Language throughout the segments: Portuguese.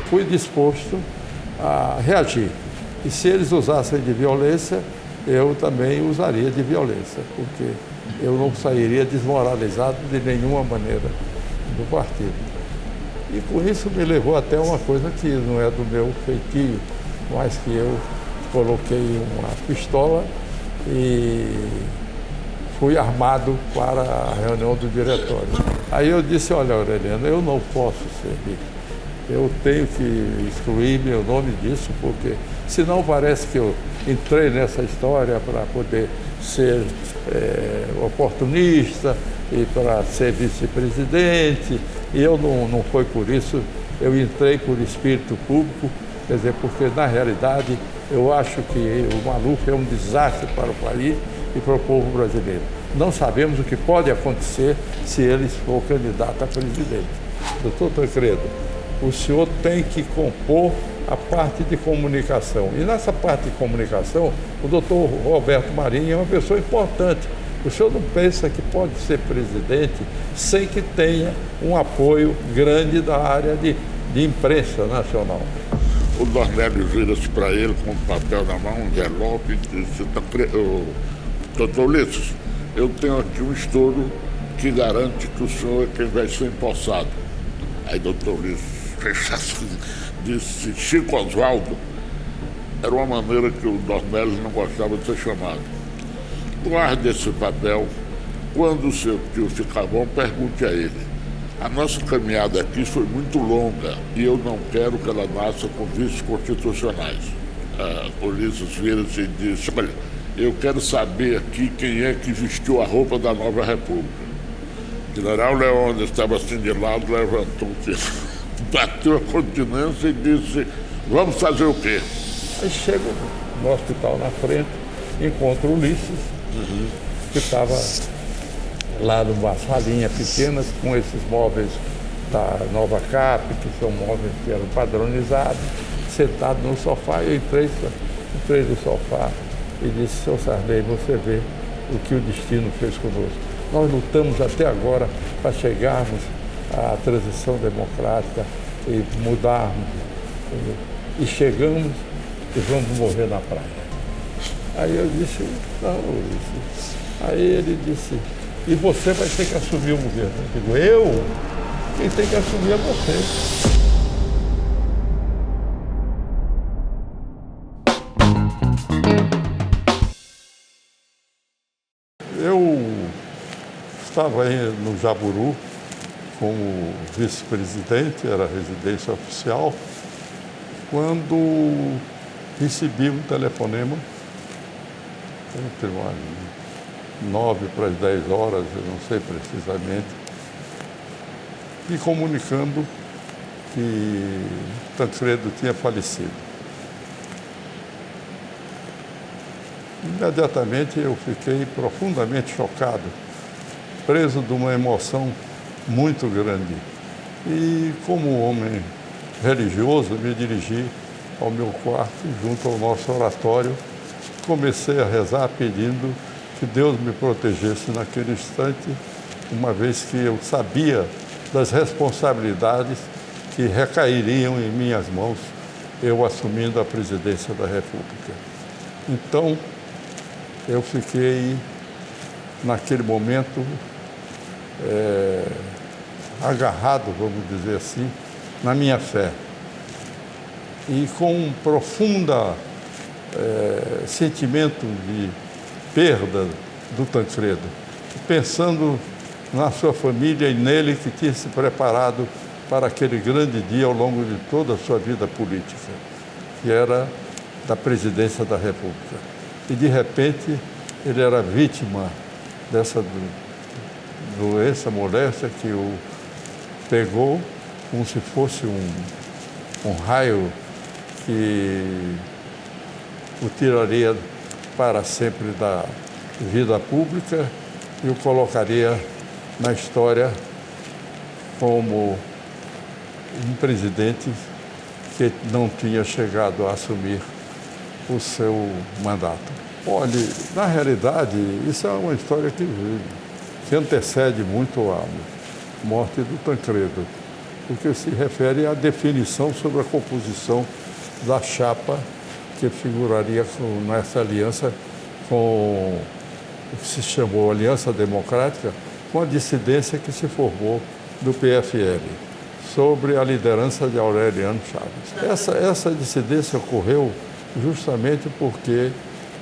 fui disposto a reagir. E se eles usassem de violência, eu também usaria de violência, porque eu não sairia desmoralizado de nenhuma maneira do partido. E com isso me levou até uma coisa que não é do meu feitio, mas que eu coloquei uma pistola e fui armado para a reunião do diretório. Aí eu disse, olha, Aureliano, eu não posso servir. Eu tenho que excluir meu nome disso, porque senão parece que eu entrei nessa história para poder ser oportunista e para ser vice-presidente, e eu não foi por isso, eu entrei por espírito público, quer dizer, porque na realidade eu acho que o Maluf é um desastre para o país e para o povo brasileiro. Não sabemos o que pode acontecer se ele for candidato a presidente. Doutor Tancredo, o senhor tem que compor a parte de comunicação. E nessa parte de comunicação, o doutor Roberto Marinho é uma pessoa importante. O senhor não pensa que pode ser presidente sem que tenha um apoio grande da área de imprensa nacional? O Dornélio vira-se para ele com um papel na mão, um envelope, e disse, doutor Ulisses, eu tenho aqui um estouro que garante que o senhor é quem vai ser empossado. Aí doutor Ulisses disse, Chico Oswaldo, era uma maneira que o Dornélio não gostava de ser chamado. Guarde esse papel, quando o seu tio ficar bom, pergunte a ele. A nossa caminhada aqui foi muito longa e eu não quero que ela nasça com vícios constitucionais. Ulisses vira-se e disse, olha, eu quero saber aqui quem é que vestiu a roupa da nova república. O general Leônidas estava assim de lado, levantou-se, bateu a continência e disse, vamos fazer o quê? Aí chego no hospital na frente, encontro o Ulisses, que estava lá numa salinha pequena com esses móveis da Nova Cap, que são móveis que eram padronizados, sentado no sofá. Eu entrei no sofá e disse, seu Sarney, você vê o que o destino fez conosco. Nós lutamos até agora para chegarmos à transição democrática e mudarmos. E chegamos e vamos morrer na praia. Aí eu disse, não, Ulisses. Aí ele disse, e você vai ter que assumir o governo. Eu digo, eu? Quem tem que assumir é você. Eu estava no Jaburu como vice-presidente, era residência oficial, quando recebi um telefonema, entre 9 para as 10 horas, eu não sei precisamente, me comunicando que Tancredo tinha falecido. Imediatamente eu fiquei profundamente chocado, preso de uma emoção muito grande. E como homem religioso, me dirigi ao meu quarto, junto ao nosso oratório, comecei a rezar pedindo que Deus me protegesse naquele instante, uma vez que eu sabia das responsabilidades que recairiam em minhas mãos, eu assumindo a presidência da República. Então, eu fiquei, naquele momento, agarrado, vamos dizer assim, na minha fé. E com um profundo sentimento de perda do Tancredo, pensando na sua família e nele que tinha se preparado para aquele grande dia ao longo de toda a sua vida política, que era da presidência da República. E, de repente, ele era vítima dessa doença, moléstia, que o pegou como se fosse um raio que o tiraria para sempre da vida pública e o colocaria na história como um presidente que não tinha chegado a assumir o seu mandato. Olha, na realidade, isso é uma história que antecede muito a morte do Tancredo. porque se refere à definição sobre a composição da chapa que figuraria nessa aliança com o que se chamou Aliança Democrática, com a dissidência que se formou do PFL, sobre a liderança de Aureliano Chaves. Essa dissidência ocorreu justamente porque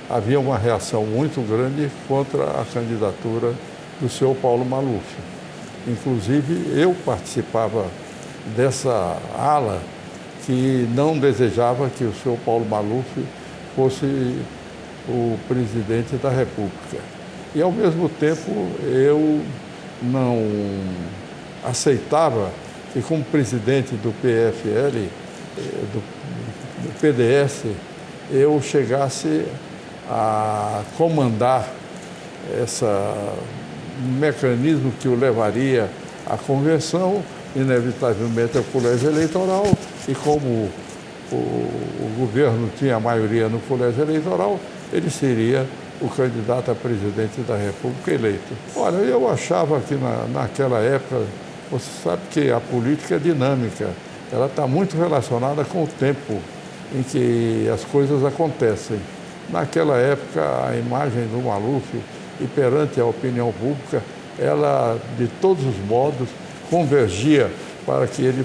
havia uma reação muito grande contra a candidatura do senhor Paulo Maluf. Inclusive, eu participava dessa ala que não desejava que o senhor Paulo Maluf fosse o presidente da República. E, ao mesmo tempo, eu não aceitava que, como presidente do PFL, do PDS, eu chegasse a comandar esse mecanismo que o levaria à convenção, inevitavelmente ao colégio eleitoral, e como o governo tinha a maioria no colégio eleitoral, ele seria o candidato a presidente da República eleito. Olha, eu achava que naquela época, você sabe que a política é dinâmica, ela está muito relacionada com o tempo em que as coisas acontecem. Naquela época, a imagem do Maluf, e perante a opinião pública, ela, de todos os modos, convergia para que ele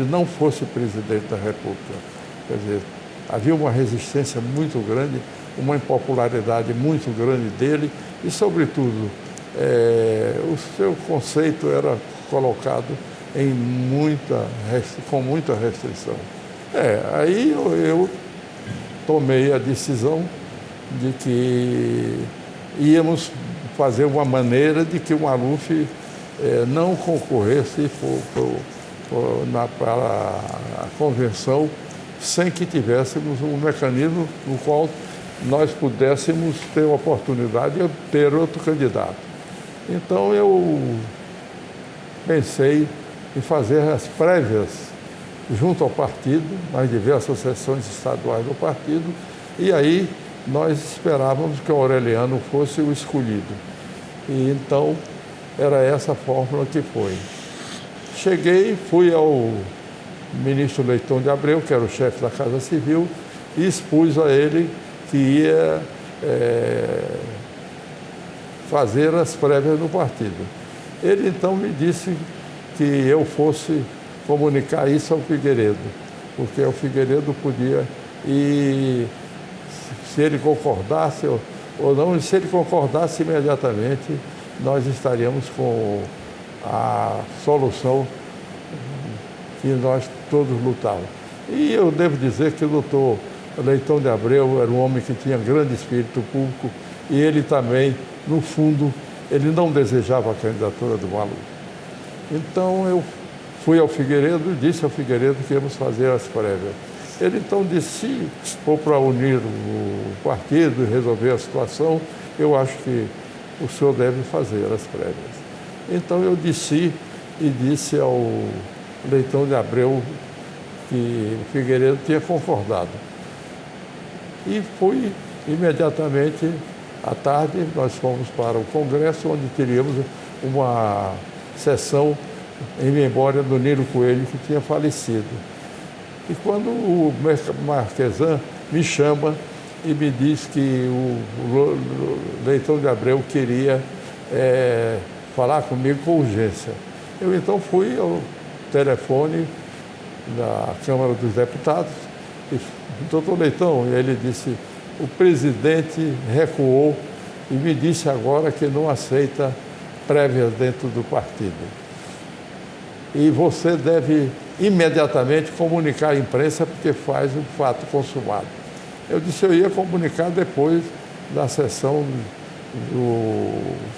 não fosse presidente da República. Quer dizer, havia uma resistência muito grande, uma impopularidade muito grande dele e, sobretudo, o seu conceito era colocado com muita restrição. Aí eu tomei a decisão de que íamos fazer uma maneira de que o Maluf não concorresse para a convenção sem que tivéssemos um mecanismo no qual nós pudéssemos ter a oportunidade de ter outro candidato. Então eu pensei em fazer as prévias junto ao partido, nas diversas seções estaduais do partido, e aí nós esperávamos que o Aureliano fosse o escolhido. E então era essa a fórmula que foi. Cheguei, fui ao ministro Leitão de Abreu, que era o chefe da Casa Civil, e expus a ele que ia fazer as prévias no partido. Ele então me disse que eu fosse comunicar isso ao Figueiredo, porque o Figueiredo podia, e se ele concordasse ou não, e se ele concordasse imediatamente, nós estaríamos com a solução que nós todos lutávamos. E eu devo dizer que o doutor Leitão de Abreu era um homem que tinha grande espírito público e ele também, no fundo, ele não desejava a candidatura do Maluf. Então eu fui ao Figueiredo e disse ao Figueiredo que íamos fazer as prévias. Ele então disse, se for para unir o partido e resolver a situação, eu acho que o senhor deve fazer as prévias. Então eu disse ao Leitão de Abreu que o Figueiredo tinha concordado. E fui imediatamente à tarde, nós fomos para o Congresso, onde teríamos uma sessão em memória do Nilo Coelho, que tinha falecido. E quando o Marquesan me chama e me diz que o Leitão de Abreu queria falar comigo com urgência. Eu então fui ao telefone da Câmara dos Deputados e doutor Leitão, e ele disse, o presidente recuou e me disse agora que não aceita prévias dentro do partido. E você deve imediatamente comunicar à imprensa porque faz um fato consumado. Eu disse, eu ia comunicar depois da sessão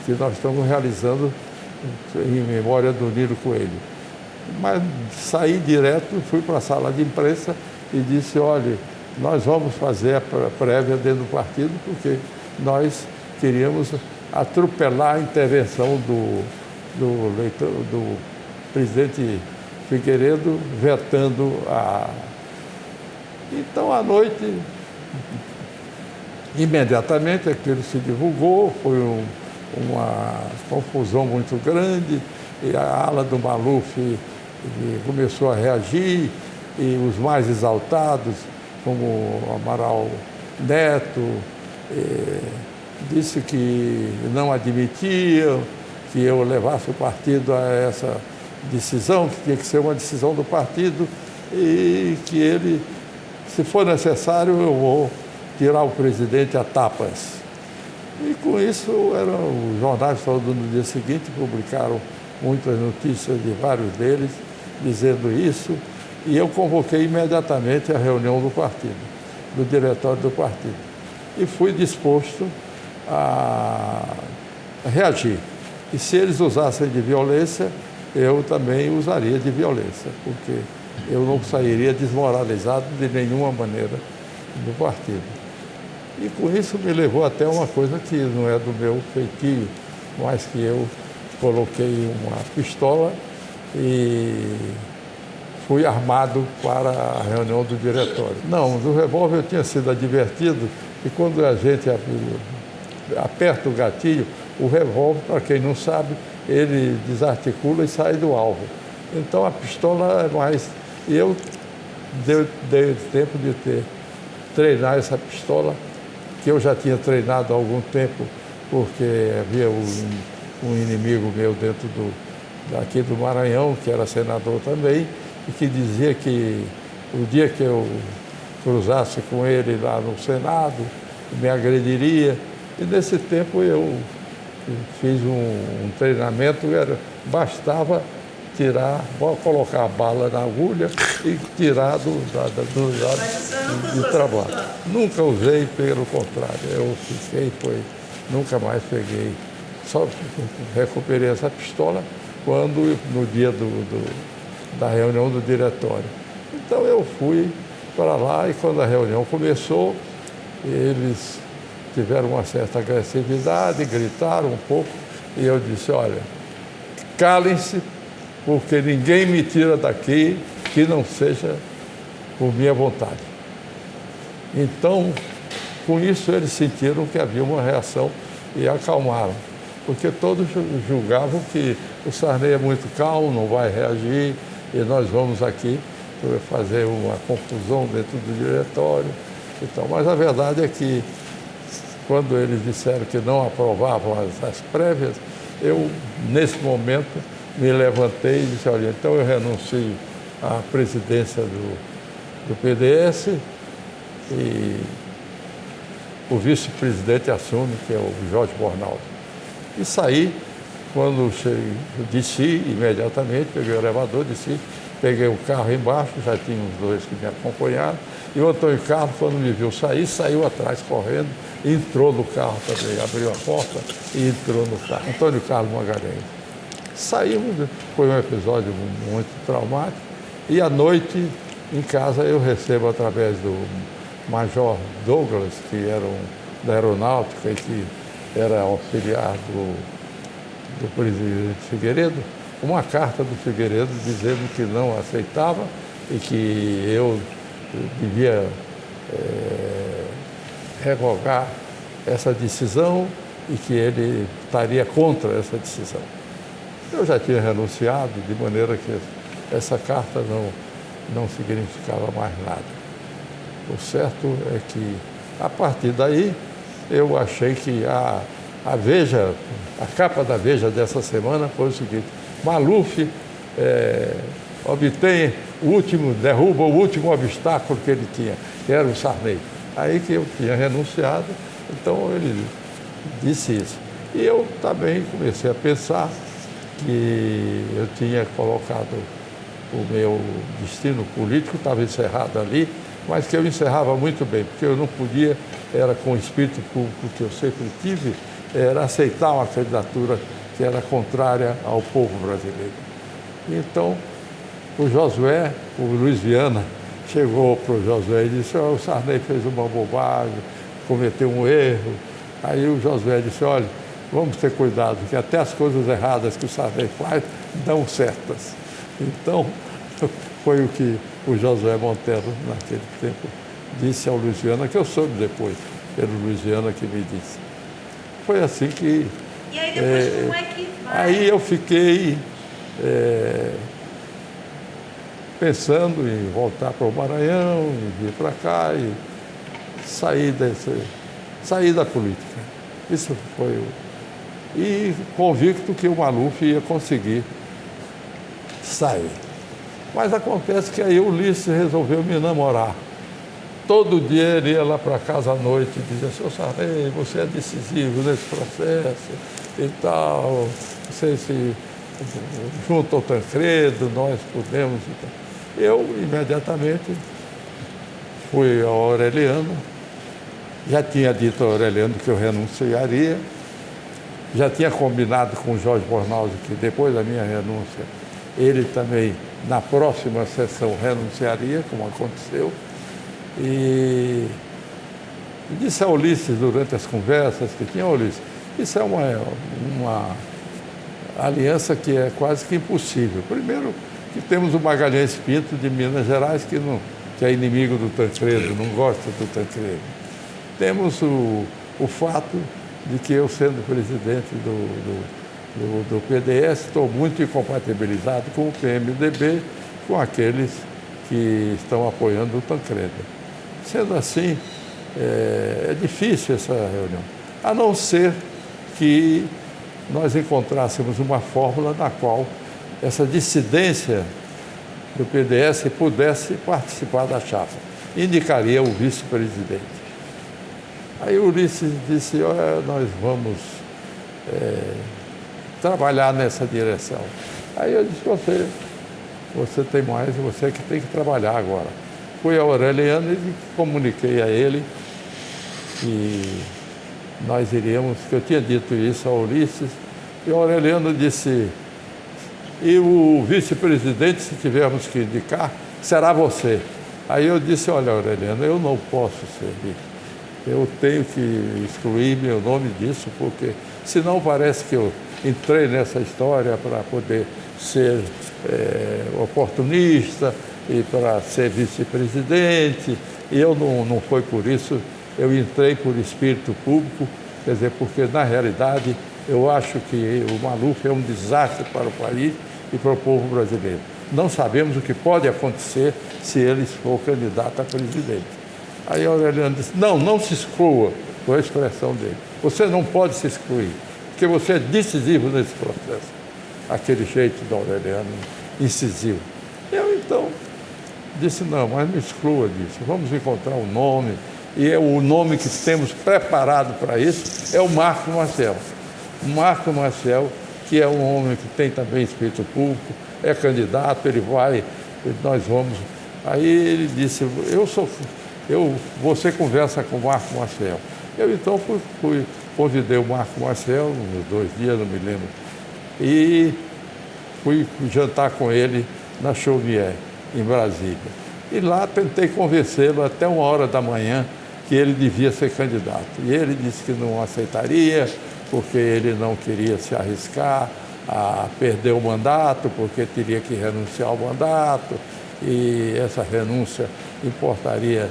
que nós estamos realizando em memória do Nilo Coelho. Mas saí direto, fui para a sala de imprensa e disse, olha, nós vamos fazer a prévia dentro do partido porque nós queríamos atropelar a intervenção do presidente Figueiredo vetando a... Então, à noite, imediatamente aquilo se divulgou, foi uma confusão muito grande e a ala do Maluf começou a reagir, e os mais exaltados, como Amaral Neto, disse que não admitiam que eu levasse o partido a essa decisão, que tinha que ser uma decisão do partido e que ele, se for necessário, eu vou tirar o presidente a tapas. E com isso, os jornais falando no dia seguinte, publicaram muitas notícias de vários deles dizendo isso, e eu convoquei imediatamente a reunião do partido, do diretório do partido, e fui disposto a reagir. E se eles usassem de violência, eu também usaria de violência, porque eu não sairia desmoralizado de nenhuma maneira do partido. E com isso me levou até uma coisa que não é do meu feitio, mas que eu coloquei uma pistola e fui armado para a reunião do diretório. Não, do revólver eu tinha sido advertido que quando a gente aperta o gatilho, o revólver, para quem não sabe, ele desarticula e sai do alvo. Então a pistola é mais... E eu dei tempo de treinar essa pistola, que eu já tinha treinado há algum tempo, porque havia um inimigo meu dentro daqui do Maranhão, que era senador também, e que dizia que o dia que eu cruzasse com ele lá no Senado, me agrediria. E nesse tempo eu fiz um treinamento, bastava colocar a bala na agulha e tirar do lado de trabalho. Nunca usei, pelo contrário, eu nunca mais peguei. Só recuperei essa pistola quando, no dia da reunião do diretório. Então eu fui para lá e quando a reunião começou, eles tiveram uma certa agressividade, gritaram um pouco e eu disse, olha, calem-se, porque ninguém me tira daqui que não seja por minha vontade. Então, com isso eles sentiram que havia uma reação e acalmaram, porque todos julgavam que o Sarney é muito calmo, não vai reagir e nós vamos aqui fazer uma confusão dentro do diretório. Então, mas a verdade é que quando eles disseram que não aprovavam as prévias, eu, nesse momento, me levantei e disse, olha, então eu renuncio à presidência do PDS e o vice-presidente assume, que é o Jorge Bornaldo. E saí, quando desci imediatamente, peguei o elevador, desci, peguei o carro embaixo, já tinha os dois que me acompanharam, e o Antônio Carlos, quando me viu sair, saiu atrás correndo, entrou no carro também, abriu a porta e entrou no carro. Antônio Carlos Magalhães. Saímos, foi um episódio muito traumático, e à noite, em casa, eu recebo através do Major Douglas, que era da Aeronáutica e que era auxiliar do presidente Figueiredo, uma carta do Figueiredo dizendo que não aceitava e que eu devia revogar essa decisão e que ele estaria contra essa decisão. Eu já tinha renunciado, de maneira que essa carta não significava mais nada. O certo é que, a partir daí, eu achei que a Veja, a capa da Veja dessa semana foi o seguinte: Maluf derruba o último obstáculo que ele tinha, que era o Sarney. Aí que eu tinha renunciado, então ele disse isso. E eu também comecei a pensar que eu tinha colocado o meu destino político, estava encerrado ali, mas que eu encerrava muito bem, porque eu não podia, era com o espírito público que eu sempre tive, era aceitar uma candidatura que era contrária ao povo brasileiro. Então, o Josué, o Luiz Viana, chegou para o Josué e disse, o Sarney fez uma bobagem, cometeu um erro. Aí o Josué disse, olha, vamos ter cuidado, que até as coisas erradas que o Sarney faz dão certas. Então, foi o que o Josué Monteiro, naquele tempo, disse ao Luiz Viana, que eu soube depois, pelo Luiz Viana que me disse. Foi assim que... E aí depois como é que vai? Aí eu fiquei pensando em voltar para o Maranhão, e vir para cá e sair da política. Isso foi e convicto que o Maluf ia conseguir sair. Mas acontece que aí o Ulisses resolveu me namorar. Todo dia ele ia lá para casa à noite e dizia: "Seu Sarney, você é decisivo nesse processo e tal, você se junto ao Tancredo, nós podemos." Eu imediatamente fui ao Aureliano, já tinha dito ao Aureliano que eu renunciaria, já tinha combinado com o Jorge Bornausi que depois da minha renúncia, ele também, na próxima sessão, renunciaria, como aconteceu. E disse a Ulisses, durante as conversas que tinha, Ulisses, isso é uma aliança que é quase que impossível. Primeiro, que temos o Magalhães Pinto de Minas Gerais, que é inimigo do Tancredo, não gosta do Tancredo. Temos o fato de que eu, sendo presidente do PDS, estou muito incompatibilizado com o PMDB, com aqueles que estão apoiando o Tancredo. Sendo assim, é difícil essa reunião, a não ser que nós encontrássemos uma fórmula na qual essa dissidência do PDS pudesse participar da chapa. Indicaria o vice-presidente. Aí o Ulisses disse: "Olha, nós vamos trabalhar nessa direção." Aí eu disse: você tem mais, você que tem que trabalhar agora. Fui ao Aureliano e comuniquei a ele que nós iríamos, que eu tinha dito isso ao Ulisses, e o Aureliano disse: "E o vice-presidente, se tivermos que indicar, será você." Aí eu disse: "Olha, Aureliano, eu não posso ser, eu tenho que excluir meu nome disso, porque senão parece que eu entrei nessa história para poder ser oportunista e para ser vice-presidente, e eu não foi por isso, eu entrei por espírito público, quer dizer, porque na realidade eu acho que o Maluf é um desastre para o país e para o povo brasileiro. Não sabemos o que pode acontecer se ele for candidato a presidente." Aí Aureliano disse: não se exclua, foi a expressão dele. "Você não pode se excluir, porque você é decisivo nesse processo." Aquele jeito do Aureliano, incisivo. Eu então disse: "Não, mas me exclua disso, vamos encontrar um nome." E o nome que temos preparado para isso é o Marco Maciel. O Marco Maciel, que é um homem que tem também espírito público, é candidato, nós vamos. Aí ele disse: você conversa com o Marco Maciel." Eu então convidei o Marco Maciel, uns 2 dias, não me lembro, e fui jantar com ele na Chaumier, em Brasília. E lá tentei convencê-lo até 1h da manhã que ele devia ser candidato. E ele disse que não aceitaria, porque ele não queria se arriscar a perder o mandato, porque teria que renunciar ao mandato, e essa renúncia importaria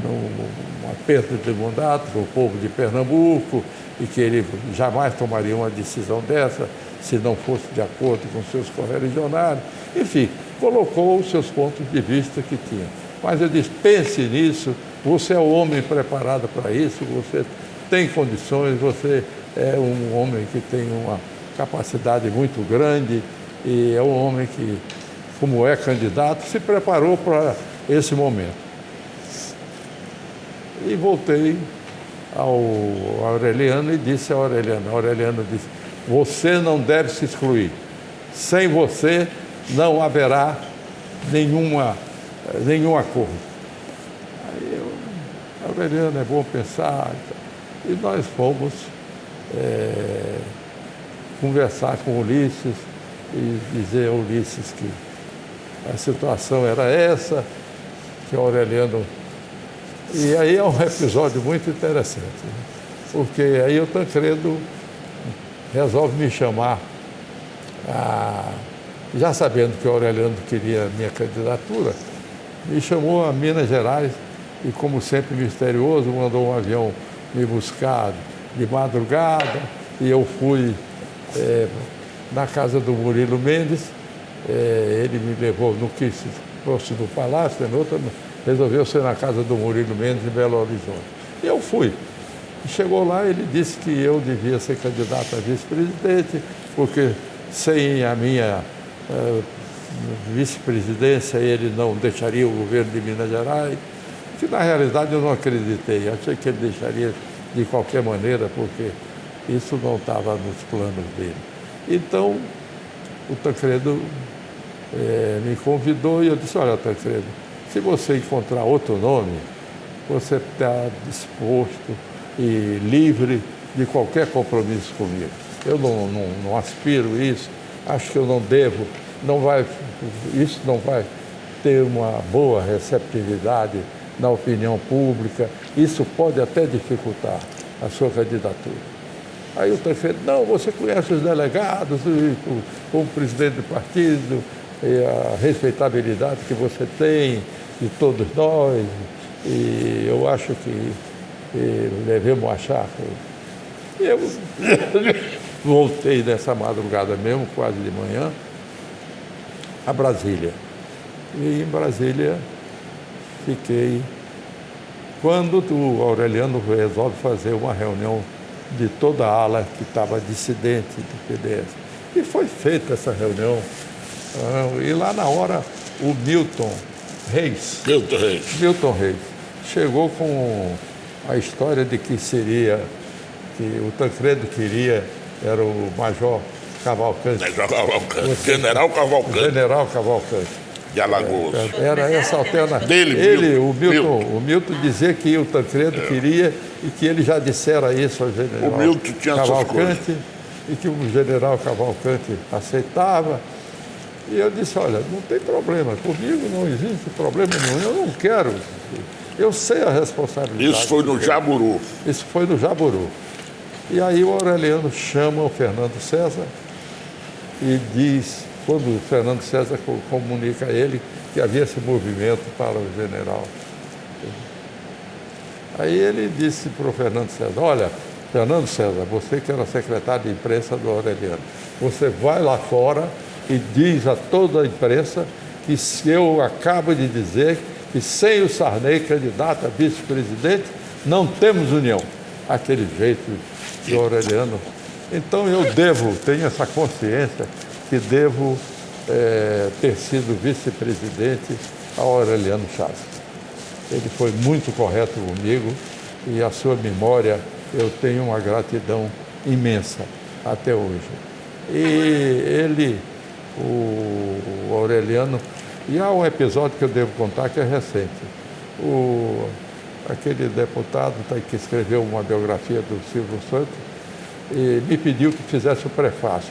uma perda de mandato para o povo de Pernambuco, e que ele jamais tomaria uma decisão dessa se não fosse de acordo com seus correligionários. Enfim, colocou os seus pontos de vista que tinha. Mas eu disse: pense nisso, você é um homem preparado para isso, você tem condições, você é um homem que tem uma capacidade muito grande e é um homem que, como é candidato, se preparou para esse momento. E voltei ao Aureliano e disse ao Aureliano disse: "Você não deve se excluir. Sem você não haverá nenhum acordo." Aí Aureliano, é bom pensar. E nós fomos conversar com o Ulisses e dizer ao Ulisses que a situação era essa, que o Aureliano... E aí é um episódio muito interessante, né? Porque aí o Tancredo resolve me chamar, já sabendo que o Aureliano queria a minha candidatura, me chamou a Minas Gerais e, como sempre misterioso, mandou um avião me buscar de madrugada, e eu fui na casa do Murilo Mendes. Ele me levou, não quis fosse no Palácio, resolveu ser na casa do Murilo Mendes em Belo Horizonte. E eu fui. E chegou lá, ele disse que eu devia ser candidato a vice-presidente, porque sem a minha vice-presidência ele não deixaria o governo de Minas Gerais, que na realidade eu não acreditei. Achei que ele deixaria de qualquer maneira, porque isso não estava nos planos dele. Então, o Tancredo me convidou e eu disse, olha, Tancredo, se você encontrar outro nome, você está disposto e livre de qualquer compromisso comigo. Eu não aspiro isso, acho que eu não devo, isso não vai ter uma boa receptividade na opinião pública, isso pode até dificultar a sua candidatura. Aí o Tancredo, não, você conhece os delegados, como presidente do partido, e a respeitabilidade que você tem de todos nós, e eu acho que devemos achar. E eu voltei nessa madrugada mesmo, quase de manhã, a Brasília. E em Brasília fiquei, quando o Aureliano resolve fazer uma reunião de toda a ala que estava dissidente do PDS. E foi feita essa reunião. E lá na hora o Milton Reis chegou com a história de que o Tancredo queria, era o Major Cavalcante. General Cavalcante. De Alagoas. Era essa alternativa. O Milton dizia que o Tancredo queria e que ele já dissera isso ao general Cavalcante e que o general Cavalcante aceitava. E eu disse, olha, não tem problema, comigo não existe problema nenhum, eu não quero, eu sei a responsabilidade. Isso foi no Jaburu. Isso foi no Jaburu. E aí o Aureliano chama o Fernando César e diz, quando o Fernando César comunica a ele que havia esse movimento para o general. Aí ele disse para o Fernando César, olha, Fernando César, você que era secretário de imprensa do Aureliano, você vai lá fora e diz a toda a imprensa que eu acabo de dizer que sem o Sarney candidato a vice-presidente, não temos união. Aquele jeito do Aureliano. Então eu tenho essa consciência que devo ter sido vice-presidente ao Aureliano Chaves. Ele foi muito correto comigo e a sua memória eu tenho uma gratidão imensa até hoje. E ele, o Aureliano, e há um episódio que eu devo contar que é recente. Aquele deputado que escreveu uma biografia do Silvio Santos e me pediu que fizesse o prefácio.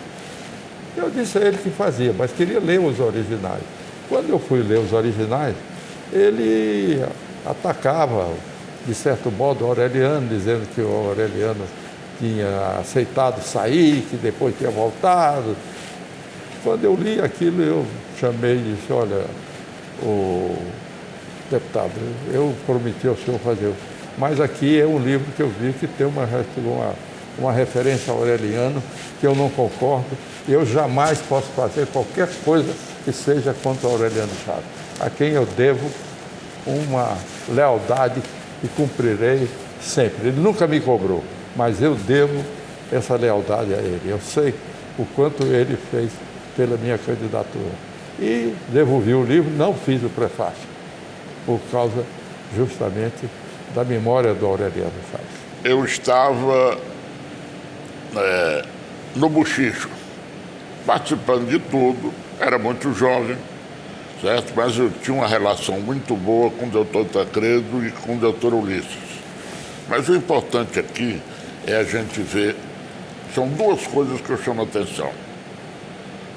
Eu disse a ele que fazia, mas queria ler os originais. Quando eu fui ler os originais, ele atacava, de certo modo, o Aureliano, dizendo que o Aureliano tinha aceitado sair, que depois tinha voltado. Quando eu li aquilo, eu chamei e disse, olha, o deputado, eu prometi ao senhor fazer, mas aqui é um livro que eu vi que tem uma referência ao Aureliano, que eu não concordo, eu jamais posso fazer qualquer coisa que seja contra o Aureliano Chaves, a quem eu devo uma lealdade e cumprirei sempre. Ele nunca me cobrou, mas eu devo essa lealdade a ele. Eu sei o quanto ele fez pela minha candidatura. E devolvi o livro, não fiz o prefácio, por causa justamente da memória do Aureliano Chaves. Eu estava no Bochicho, participando de tudo, era muito jovem, certo? Mas eu tinha uma relação muito boa com o doutor Tancredo e com o doutor Ulisses. Mas o importante aqui é a gente ver, são duas coisas que eu chamo a atenção.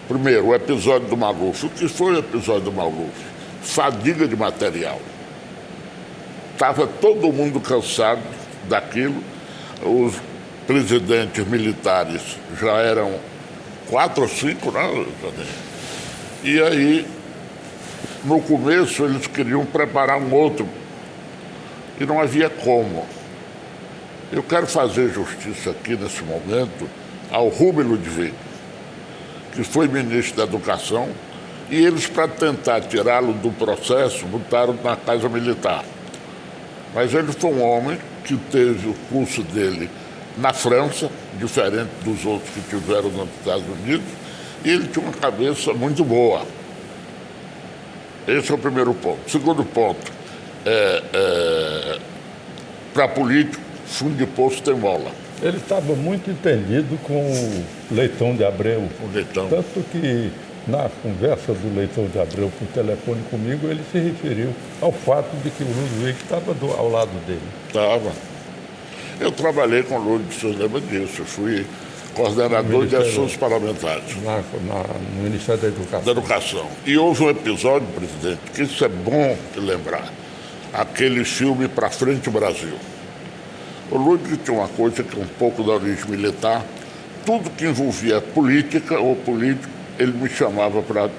Primeiro, o episódio do Maluf. O que foi o episódio do Maluf? Fadiga de material. Estava todo mundo cansado daquilo, os presidentes militares já eram 4 ou 5, né? E aí, no começo, eles queriam preparar um outro, e não havia como. Eu quero fazer justiça aqui, nesse momento, ao Rubem Ludwig. que foi ministro da Educação, e eles, para tentar tirá-lo do processo, botaram na Casa Militar. Mas ele foi um homem que teve o curso dele na França, diferente dos outros que tiveram nos Estados Unidos, e ele tinha uma cabeça muito boa. Esse é o primeiro ponto. Segundo ponto, para político, fundo de poço tem mola. Ele estava muito entendido com o Leitão de Abreu. O Leitão. Tanto que, na conversa do Leitão de Abreu por telefone comigo, ele se referiu ao fato de que o Ludwig estava ao lado dele. Estava. Eu trabalhei com o Ludwig, o senhor lembra disso. Eu fui coordenador de assuntos parlamentares. No Ministério da Educação. Da Educação. E houve um episódio, presidente, que isso é bom de lembrar. Aquele filme Pra Frente Brasil. O Ludwig tinha uma coisa que é um pouco da origem militar. Tudo que envolvia política ou político, ele me chamava para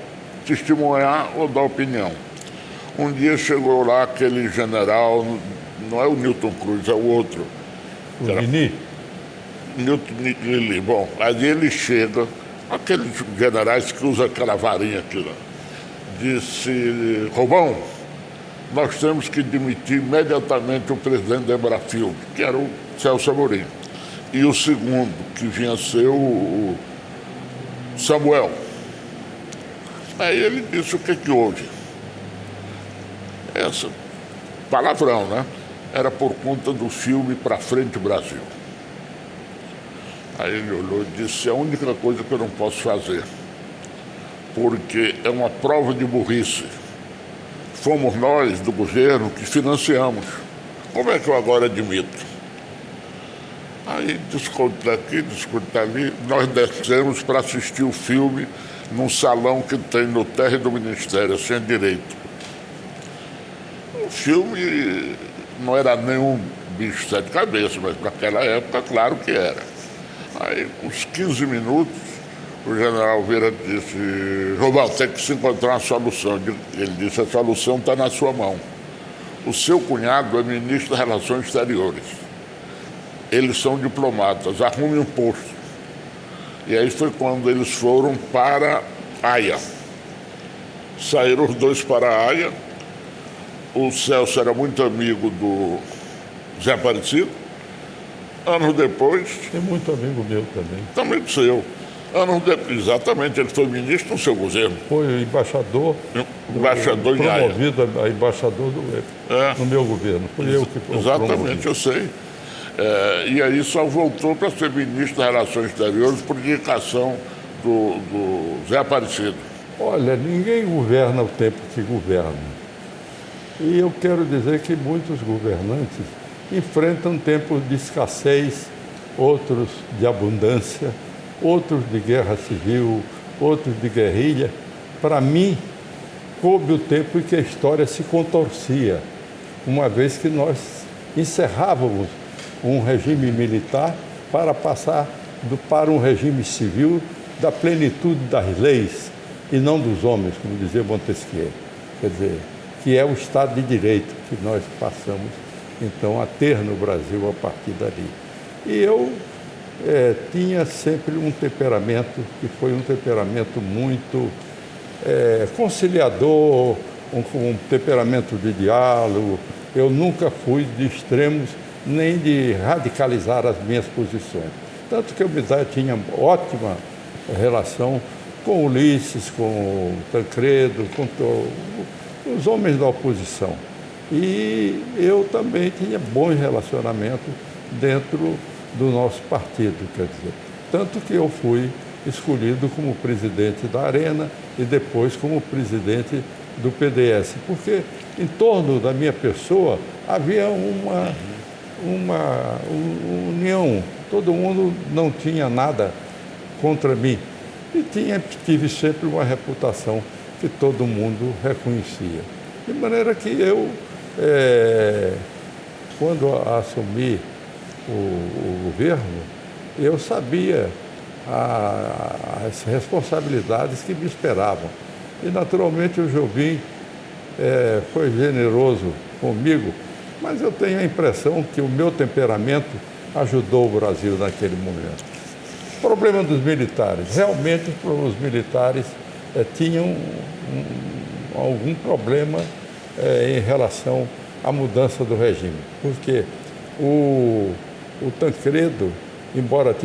testemunhar ou dar opinião. Um dia chegou lá aquele general, não é o Newton Cruz, é o outro. O Nini? Newton Lili. Bom, aí ele chega, aqueles generais que usam aquela varinha aqui, né? Disse: Romão, nós temos que demitir imediatamente o presidente da Embrafilme, que era o Celso Amorim. E o segundo, que vinha a ser o Samuel. Aí ele disse: o que houve? Essa, palavrão, né? Era por conta do filme Pra Frente Brasil. Aí ele olhou e disse: é a única coisa que eu não posso fazer, porque é uma prova de burrice. Fomos nós, do governo, que financiamos. Como é que eu agora admito? Aí discute daqui, discute dali. Nós descemos para assistir o filme num salão que tem no térreo do Ministério, assim, à direita. O filme não era nenhum bicho de sete cabeças, mas para aquela época, claro que era. Aí, uns 15 minutos, o general Vieira disse: Roval, tem que se encontrar uma solução. Ele disse: a solução está na sua mão. O seu cunhado é ministro das Relações Exteriores. Eles são diplomatas, arrume um posto. E aí foi quando eles foram para Haia. Saíram os dois para a Haia. O Celso era muito amigo do Zé Aparecido. Anos depois... Tem muito amigo meu também. Também do seu. Anos depois, exatamente, ele foi ministro no seu governo. Foi embaixador. Embaixador de Haia. Promovido a embaixador no meu governo. Foi eu que exatamente, eu sei. E aí só voltou para ser ministro das Relações Exteriores por indicação do Zé Aparecido. Olha, ninguém governa o tempo que governa. E eu quero dizer que muitos governantes enfrentam tempos de escassez, outros de abundância, outros de guerra civil, outros de guerrilha. Para mim, coube o tempo em que a história se contorcia, uma vez que nós encerrávamos um regime militar para passar para um regime civil da plenitude das leis e não dos homens, como dizia Montesquieu. Quer dizer, que é o Estado de Direito que nós passamos, então, a ter no Brasil a partir dali. E eu tinha sempre um temperamento que foi um temperamento muito conciliador, um temperamento de diálogo. Eu nunca fui de extremos nem de radicalizar as minhas posições. Tanto que eu tinha ótima relação com Ulisses, com o Tancredo, com os homens da oposição. E eu também tinha bons relacionamentos dentro do nosso partido, quer dizer. Tanto que eu fui escolhido como presidente da Arena e depois como presidente do PDS, porque em torno da minha pessoa havia uma união. Todo mundo não tinha nada contra mim e tive sempre uma reputação que todo mundo reconhecia. De maneira que eu, quando assumi o governo, eu sabia as responsabilidades que me esperavam. E, naturalmente, o Jobim foi generoso comigo, mas eu tenho a impressão que o meu temperamento ajudou o Brasil naquele momento. Problema dos militares. Realmente os militares tinham algum problema em relação à mudança do regime, porque o Tancredo, embora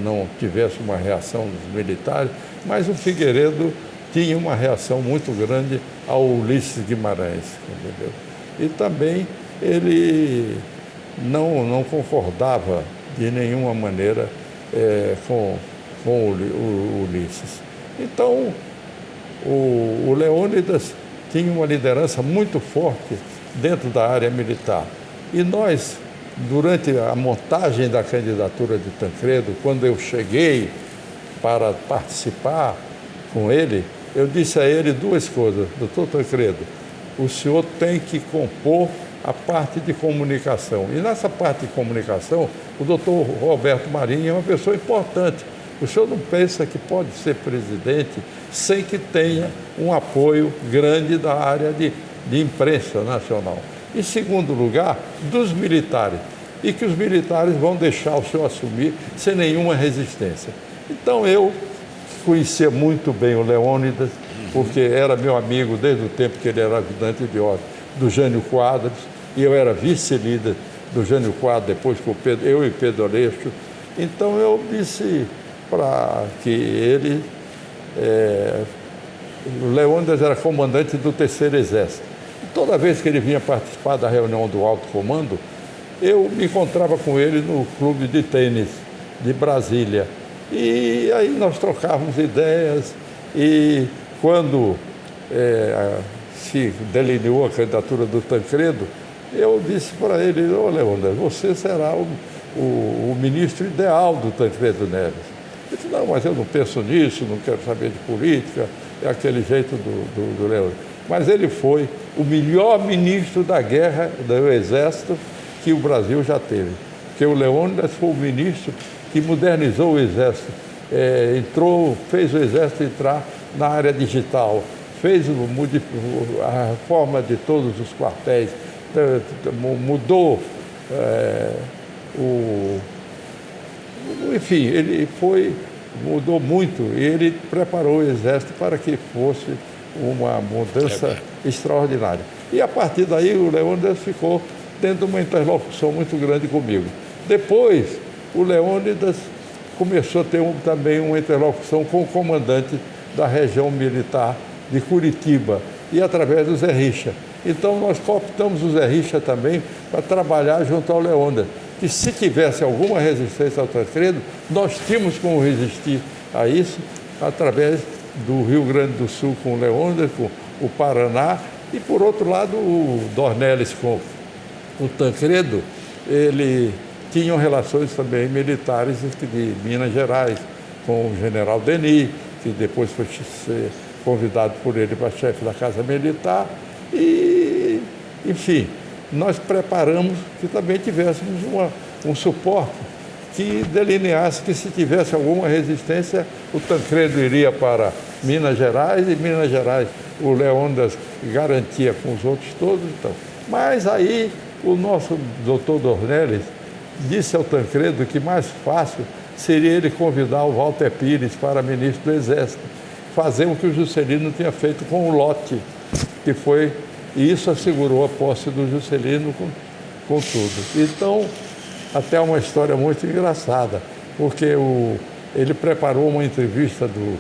não tivesse uma reação dos militares, mas o Figueiredo tinha uma reação muito grande ao Ulisses Guimarães, entendeu? E também ele não concordava de nenhuma maneira com o Ulisses. Então, o Leônidas tinha uma liderança muito forte dentro da área militar. E nós, durante a montagem da candidatura de Tancredo, quando eu cheguei para participar com ele, eu disse a ele duas coisas: doutor Tancredo, o senhor tem que compor a parte de comunicação. E nessa parte de comunicação, o doutor Roberto Marinho é uma pessoa importante. O senhor não pensa que pode ser presidente sem que tenha um apoio grande da área de imprensa nacional. Em segundo lugar, dos militares. E que os militares vão deixar o senhor assumir sem nenhuma resistência. Então eu conhecia muito bem o Leônidas, porque era meu amigo desde o tempo que ele era ajudante de ordem do Jânio Quadros, e eu era vice-líder do Jânio Quadros, depois com eu e Pedro Aleixo. Então eu disse para que ele... o Leônidas era comandante do Terceiro Exército. E toda vez que ele vinha participar da reunião do Alto Comando, eu me encontrava com ele no clube de tênis de Brasília. E aí nós trocávamos ideias, e quando se delineou a candidatura do Tancredo, eu disse para ele: ô Leônidas, você será o ministro ideal do Tancredo Neves. Ele disse: não, mas eu não penso nisso, não quero saber de política, é aquele jeito do Leônidas. Mas ele foi o melhor ministro da guerra do Exército que o Brasil já teve. Porque o Leônidas foi o ministro que modernizou o Exército, fez o Exército entrar na área digital, fez a reforma de todos os quartéis, mudou enfim, ele mudou muito, e ele preparou o Exército para que fosse uma mudança extraordinária. E a partir daí o Leônidas ficou tendo uma interlocução muito grande comigo. Depois, o Leônidas começou a ter também uma interlocução com o comandante da região militar de Curitiba, e através do Zé Richa. Então nós cooptamos o Zé Richa também para trabalhar junto ao Leônidas, que se tivesse alguma resistência ao Tancredo, nós tínhamos como resistir a isso através do Rio Grande do Sul com o Leônidas, com o Paraná, e por outro lado o Dornelles com o Tancredo, ele tinham relações também militares de Minas Gerais, com o general Denis, que depois foi ser convidado por ele para chefe da Casa Militar, e, enfim, nós preparamos que também tivéssemos um suporte que delineasse que, se tivesse alguma resistência, o Tancredo iria para Minas Gerais, e Minas Gerais o Leônidas garantia com os outros todos. Então. Mas aí o nosso doutor Dornelles disse ao Tancredo que mais fácil seria ele convidar o Walter Pires para ministro do Exército, fazer o que o Juscelino tinha feito com o Lott, que foi, e isso assegurou a posse do Juscelino com tudo. Então, até uma história muito engraçada, porque ele preparou uma entrevista do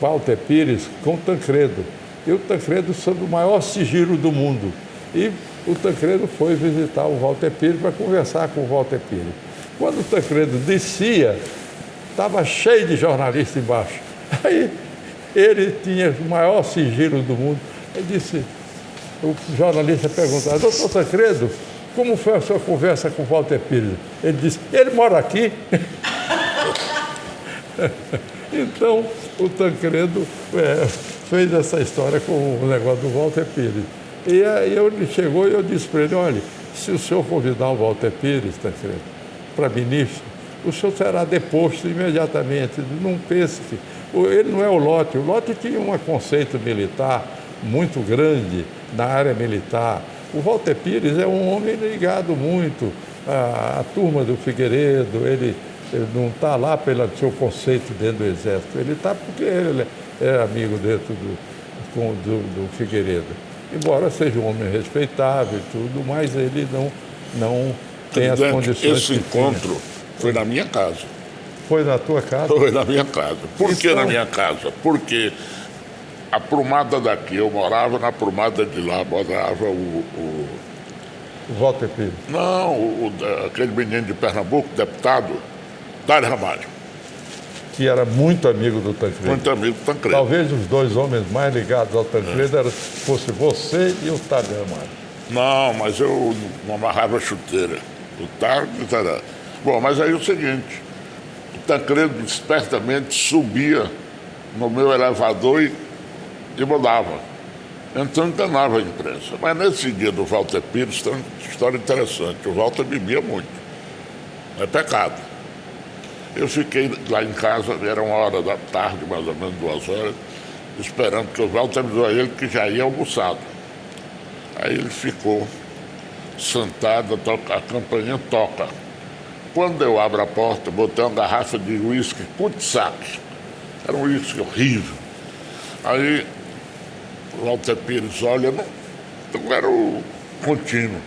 Walter Pires com o Tancredo, e o Tancredo sob o maior sigilo do mundo. E o Tancredo foi visitar o Walter Pires para conversar com o Walter Pires. Quando o Tancredo descia, estava cheio de jornalistas embaixo. Aí ele tinha o maior sigilo do mundo. Ele disse, o jornalista perguntava: doutor Tancredo, como foi a sua conversa com o Walter Pires? Ele disse: ele mora aqui. Então, o Tancredo fez essa história com o negócio do Walter Pires. E aí ele chegou e eu disse para ele: olha, se o senhor convidar o Walter Pires, Tancredo, para ministro, o senhor será deposto imediatamente. Não pense que... Ele não é o Lott. O Lott tinha um conceito militar muito grande na área militar. O Walter Pires é um homem ligado muito à turma do Figueiredo. Ele Ele não está lá pelo seu conceito dentro do Exército, ele está porque ele é amigo dentro do Figueiredo. Embora seja um homem respeitável e tudo, mas ele não tem as condições. Esse encontro foi na minha casa. Foi na tua casa? Foi na minha casa. Por que na minha casa? Porque a Prumada daqui, eu morava na Prumada de lá, morava o Walter Pires. Não, aquele menino de Pernambuco, deputado, Dário Ramalho. Que era muito amigo do Tancredo. Muito amigo do Tancredo. Talvez os dois homens mais ligados ao Tancredo fosse você e o Dário Ramalho. Não, mas eu não amarrava chuteira. O Dário era... Bom, mas aí é o seguinte, o Tancredo espertamente subia no meu elevador e mudava. Então enganava a imprensa. Mas nesse dia do Walter Pires tem uma história interessante. O Walter bebia muito. É pecado. Eu fiquei lá em casa, era 1h da tarde, mais ou menos 2h, esperando que o Walter avisou a ele que já ia almoçado. Aí ele ficou sentado, a campainha toca. Quando eu abro a porta, botei uma garrafa de uísque Putsac. Era um uísque horrível. Aí o Walter Pires olha, não era o contínuo.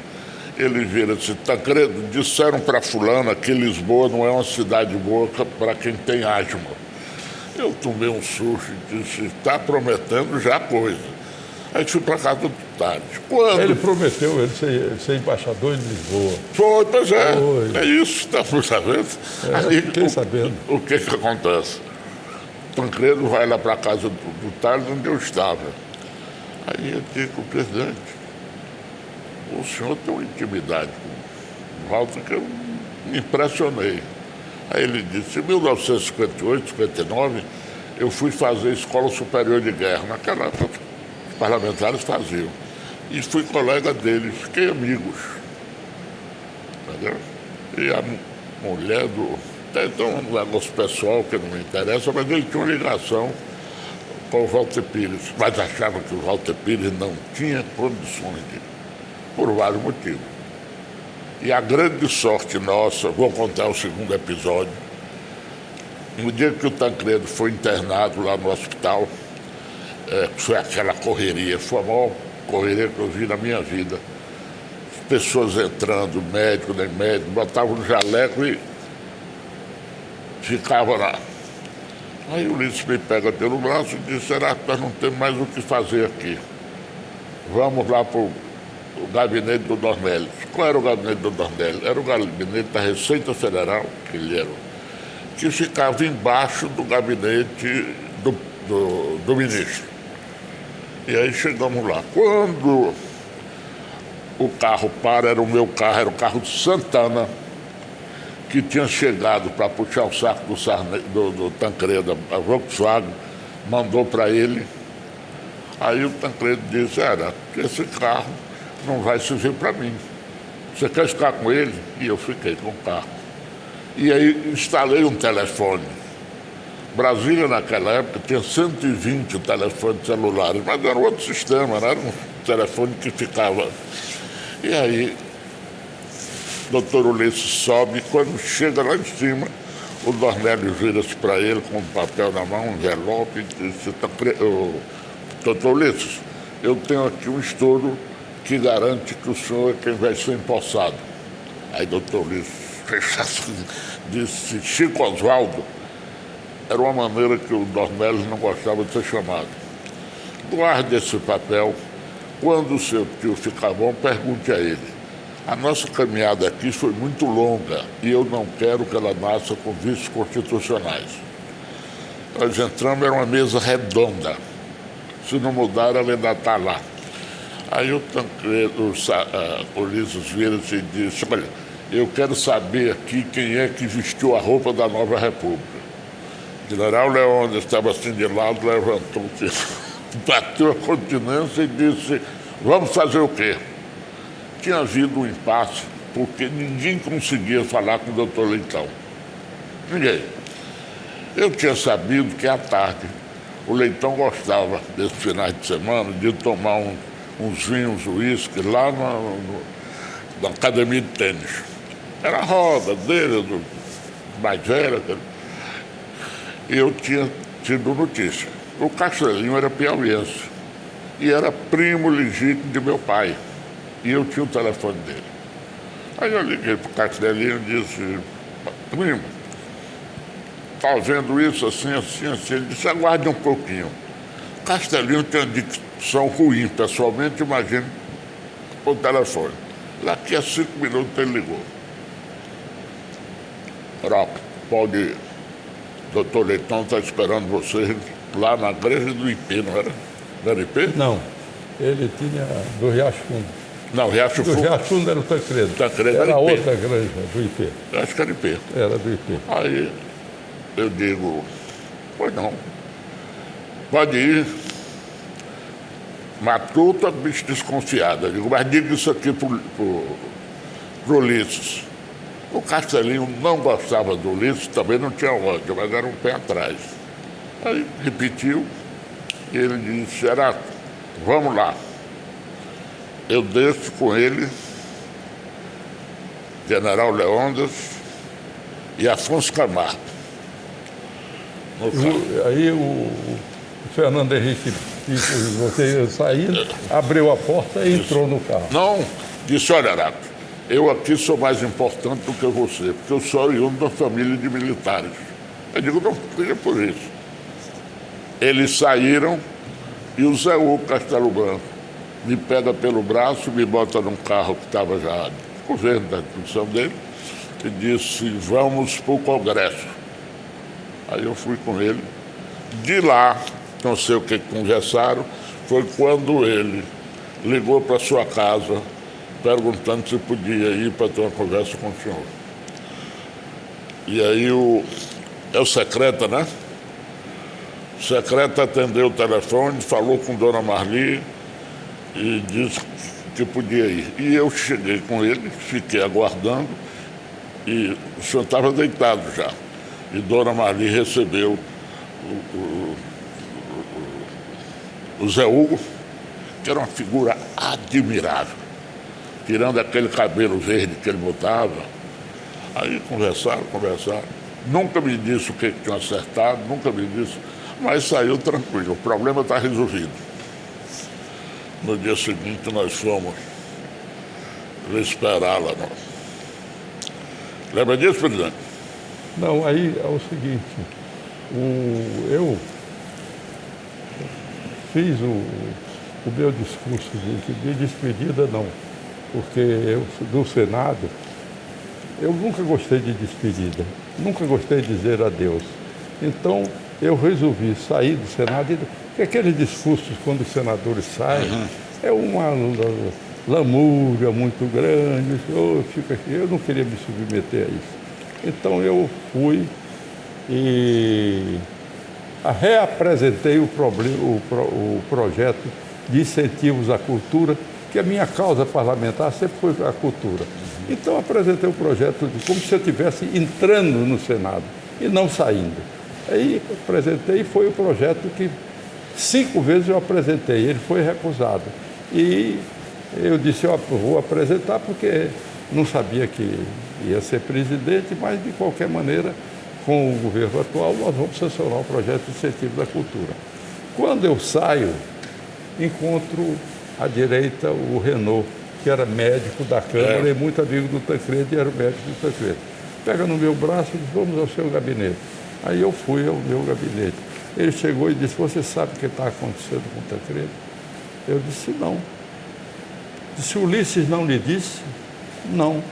Ele vira assim, Tancredo, disseram para fulana que Lisboa não é uma cidade boa para quem tem asma. Eu tomei um susto e disse, está prometendo já coisa. Aí fui para casa do Tales. Ele prometeu ser embaixador em Lisboa. Foi, pois é. Foi. É isso, está sabendo? Aí, fiquei sabendo. O que acontece? Tancredo vai lá para a casa do Tales, onde eu estava. Aí eu digo, presidente, o senhor tem uma intimidade com o Walter que eu me impressionei. Aí ele disse, em 1958, 59, eu fui fazer Escola Superior de Guerra. Naquela época, os parlamentares faziam. E fui colega dele, fiquei amigos. Entendeu? E a mulher do... Então, um negócio pessoal que não me interessa, mas ele tinha uma ligação com o Walter Pires, mas achava que o Walter Pires não tinha condições por vários motivos. E a grande sorte nossa, vou contar o segundo episódio, no dia que o Tancredo foi internado lá no hospital, foi aquela correria, foi a maior correria que eu vi na minha vida. As pessoas entrando, médico, nem médico, botavam no jaleco e ficava lá. Aí o Ulisses me pega pelo braço e diz, será que nós não temos mais o que fazer aqui? Vamos lá para o gabinete do Dornelles. Qual era o gabinete do Dornelles? Era o gabinete da Receita Federal, que ele era, que ficava embaixo do gabinete do ministro. E aí chegamos lá. Quando o carro para, era o meu carro, era o carro de Santana, que tinha chegado para puxar o saco do Tancredo, a Volkswagen, mandou para ele. Aí o Tancredo disse, esse carro não vai servir para mim. Você quer ficar com ele? E eu fiquei com o carro. E aí instalei um telefone. Brasília, naquela época, tinha 120 telefones celulares, mas era outro sistema, não era um telefone que ficava... E aí... O doutor Ulisses sobe, quando chega lá em cima, o Dornelles vira-se para ele com um papel na mão, um envelope, e disse, doutor Ulisses, eu tenho aqui um estouro que garante que o senhor é quem vai ser empossado. Aí o doutor Ulisses disse, Chico Oswaldo, era uma maneira que o Dornelles não gostava de ser chamado. Guarde esse papel, quando o seu tio ficar bom, pergunte a ele. A nossa caminhada aqui foi muito longa e eu não quero que ela nasça com vícios constitucionais. Nós entramos, era uma mesa redonda. Se não mudar, ela ainda está lá. Aí o Ulisses vira-se e disse, olha, eu quero saber aqui quem é que vestiu a roupa da nova república. O general Leônidas estava assim de lado, levantou-se, bateu a continência e disse, vamos fazer o quê? Tinha havido um impasse, porque ninguém conseguia falar com o doutor Leitão. Ninguém. Eu tinha sabido que à tarde o Leitão gostava, desses finais de semana, de tomar uns vinhos, uísque, lá na academia de tênis. Era a roda dele, mais velha, e eu tinha tido notícia. O Castelinho era piauiense e era primo legítimo de meu pai. E eu tinha o telefone dele. Aí eu liguei para o Castelinho e disse: primo, está vendo isso assim, assim, assim? Ele disse: aguarde um pouquinho. Castelinho tem uma dicção ruim, pessoalmente, imagine o telefone. Daqui a 5 minutos ele ligou. Pode ir. Doutor Leitão está esperando você lá na igreja do IP, não era? Não era IP? Não, ele tinha do Riacho Fundo. Não, Riacho Do Fundo. Riacho Fundo era o Tancredo. Tancredo era era IP. outra granja do IP. Acho que era IP. Era do IP. Aí eu digo: pois não, pode ir. Matuta, bicho desconfiada. Eu digo: mas diga isso aqui pro Ulisses. O Castelinho não gostava do Ulisses, também não tinha ódio, mas era um pé atrás. Aí repetiu, e ele disse: Gerardo, vamos lá. Eu desço com ele, General Leônidas e Afonso Camargo. Aí o Fernando Henrique, você saindo, abriu a porta e entrou no carro. Não, disse: olha, Arato, eu aqui sou mais importante do que você, porque eu sou oriundo da família de militares. Eu digo: não seja por isso. Eles saíram e o Zé Hugo Castelo Branco me pega pelo braço, me bota num carro que estava já no governo da instituição dele e disse: vamos para o Congresso. Aí eu fui com ele. De lá, não sei o que conversaram, foi quando ele ligou para sua casa perguntando se podia ir para ter uma conversa com o senhor. E aí é o secreta, né? O secreto atendeu o telefone, falou com Dona Marli e disse que podia ir. E eu cheguei com ele, fiquei aguardando, e o senhor estava deitado já. E Dona Marli recebeu o Zé Hugo, que era uma figura admirável, tirando aquele cabelo verde que ele botava. Aí conversaram. Nunca me disse o que tinha acertado, nunca me disse, mas saiu tranquilo, o problema está resolvido. No dia seguinte nós fomos esperá-la. Lembra disso, presidente? Não, aí é o seguinte, eu fiz o meu discurso de despedida, não, porque eu, do Senado, eu nunca gostei de despedida, nunca gostei de dizer adeus. Então, eu resolvi sair do Senado, porque aqueles discursos, quando os senadores saem, é uma lamúria muito grande, eu não queria me submeter a isso. Então, eu fui e reapresentei o projeto de incentivos à cultura, que a minha causa parlamentar sempre foi a cultura. Então, apresentei o projeto como se eu estivesse entrando no Senado e não saindo. Aí, apresentei e foi o projeto que 5 vezes eu apresentei, ele foi recusado. E eu disse: ó, vou apresentar porque não sabia que ia ser presidente, mas de qualquer maneira, com o governo atual, nós vamos sancionar o projeto de incentivo da cultura. Quando eu saio, encontro à direita o Renault, que era médico da Câmara e muito amigo do Tancredo, e era o médico do Tancredo. Pega no meu braço e diz: vamos ao seu gabinete. Aí eu fui ao meu gabinete. Ele chegou e disse: você sabe o que está acontecendo com o Tancredo? Eu disse: não. Disse: Ulisses não lhe disse? Não.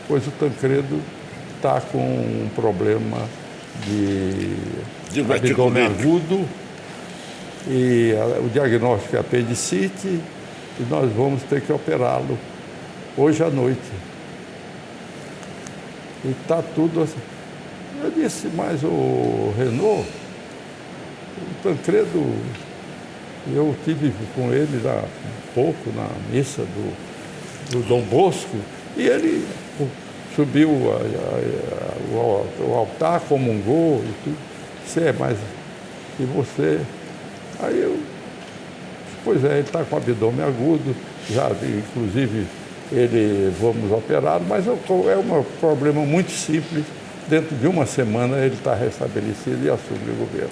Pois o Tancredo está com um problema de abdômen agudo e o diagnóstico é apendicite e nós vamos ter que operá-lo hoje à noite. E está tudo assim. Eu disse: mas o Renault, o Tancredo, eu tive com ele lá um pouco na missa do Dom Bosco, e ele subiu o altar, comungou e tudo. Disse: mas e você? Aí eu, pois é, ele está com abdômen agudo, já inclusive vamos operar, mas é um problema muito simples, dentro de uma semana ele está restabelecido e assume o governo.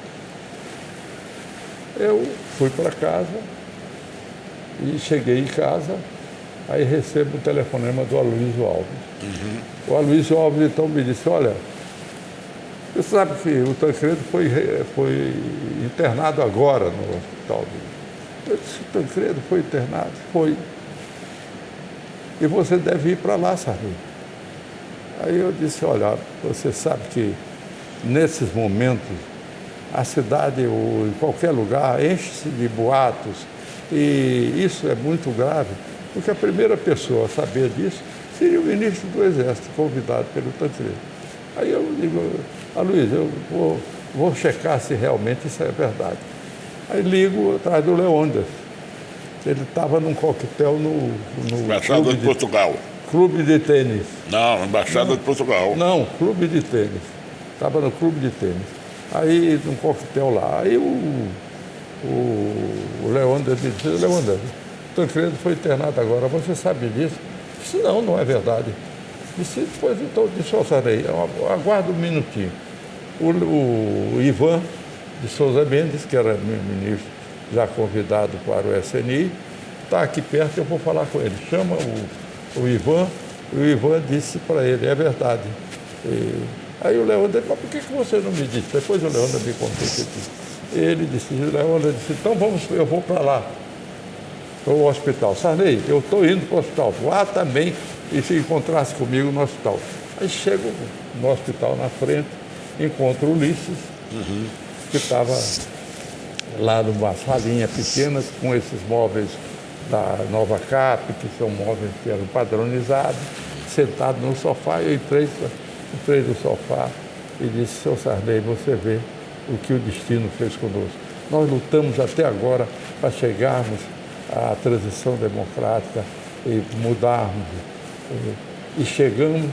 Eu fui para casa e cheguei em casa, aí recebo um telefonema do Aloysio Alves. O Aloysio Alves então me disse, olha, você sabe que o Tancredo foi internado agora no hospital. Eu disse, o Tancredo foi internado? Foi. E você deve ir para lá, Sarney. Aí eu disse, olha, você sabe que nesses momentos a cidade ou em qualquer lugar enche-se de boatos e isso é muito grave, porque a primeira pessoa a saber disso seria o ministro do Exército, convidado pelo Tancredo. Aí eu digo, Aloysio, eu vou checar se realmente isso é verdade. Aí ligo atrás do Leônidas. Ele estava num coquetel no Embaixada de Portugal. Clube de tênis. Não, Embaixada de Portugal. Não, clube de tênis. Estava no clube de tênis. Aí, num coquetel lá. Aí o Leônidas me disse, Leônidas, o Tancredo foi internado agora, você sabe disso? Eu disse, não, não é verdade. Disse, pois então, disse, ó, Sarney, aguarda um minutinho. O Ivan de Souza Mendes, que era ministro já convidado para o SNI, está aqui perto, eu vou falar com ele. Chama o Ivan, e o Ivan disse para ele, é verdade. Aí o Leônidas disse, mas por que você não me disse? Depois o Leônidas me contou o que disse. Ele disse, o Leônidas disse, então eu vou para lá, para o hospital. Sarney, eu estou indo para o hospital, vá também e se encontrasse comigo no hospital. Aí chego no hospital na frente, encontro o Ulisses, que estava lá numa salinha pequena com esses móveis da Nova Cap, que são móveis que eram padronizados, sentado no sofá. Eu entrei no sofá e disse, seu Sarney, você vê o que o destino fez conosco. Nós lutamos até agora para chegarmos à transição democrática e mudarmos. E chegamos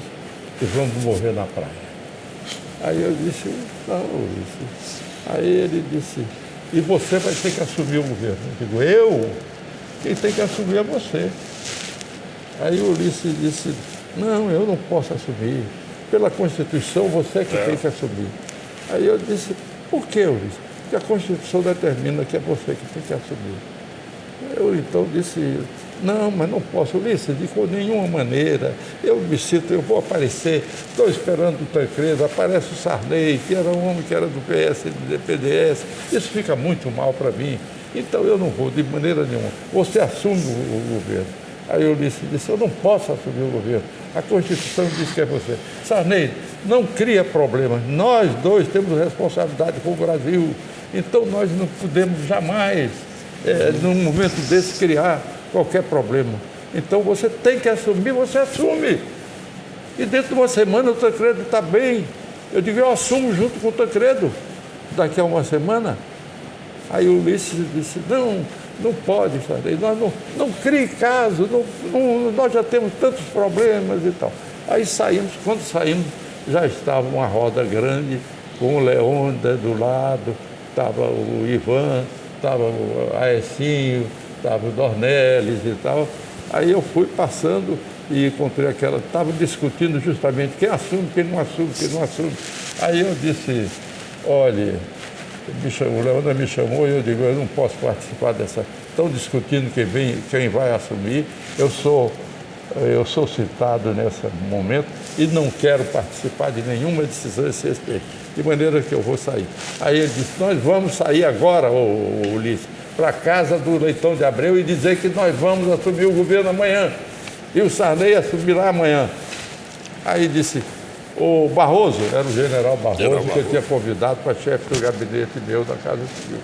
e vamos morrer na praia. Aí eu disse, não, Ulisses. Aí ele disse, e você vai ter que assumir o governo. Eu digo, eu? Quem tem que assumir é você. Aí o Ulisses disse, não, eu não posso assumir. Pela Constituição, você que tem que assumir. Aí eu disse, por que, Ulisses? Porque a Constituição determina que é você que tem que assumir. Eu então disse, não, mas não posso, Ulisses, de nenhuma maneira. Eu me sinto, eu vou aparecer, estou esperando o Tancredo, aparece o Sarney, que era um homem que era do PS, do PDS. Isso fica muito mal para mim. Então eu não vou, de maneira nenhuma. Você assume o governo. Aí o Ulisses disse, eu não posso assumir o governo. A Constituição diz que é você. Sarney, não cria problemas. Nós dois temos responsabilidade com o Brasil. Então nós não podemos jamais, num momento desse, criar qualquer problema. Então você tem que assumir, você assume. E dentro de uma semana o Tancredo está bem. Eu digo, eu assumo junto com o Tancredo daqui a uma semana. Aí o Ulisses disse, não pode, Sarney, nós não crie caso, nós já temos tantos problemas e tal. Aí saímos, quando saímos, já estava uma roda grande, com o Leônidas do lado, estava o Ivan, estava o Aecinho, estava o Dornelles e tal. Aí eu fui passando e encontrei aquela, estava discutindo justamente quem assume, quem não assume, quem não assume. Aí eu disse, olha, o Leônidas me chamou e eu digo, eu não posso participar dessa. Estão discutindo quem vai assumir. Eu sou citado nesse momento e não quero participar de nenhuma decisão a esse respeito. De maneira que eu vou sair. Aí ele disse, nós vamos sair agora, Ulisses, para a casa do Leitão de Abreu e dizer que nós vamos assumir o governo amanhã. E o Sarney assumirá amanhã. Aí disse, o Barroso, era o general Barroso, que eu tinha convidado para chefe do gabinete meu da Casa Civil.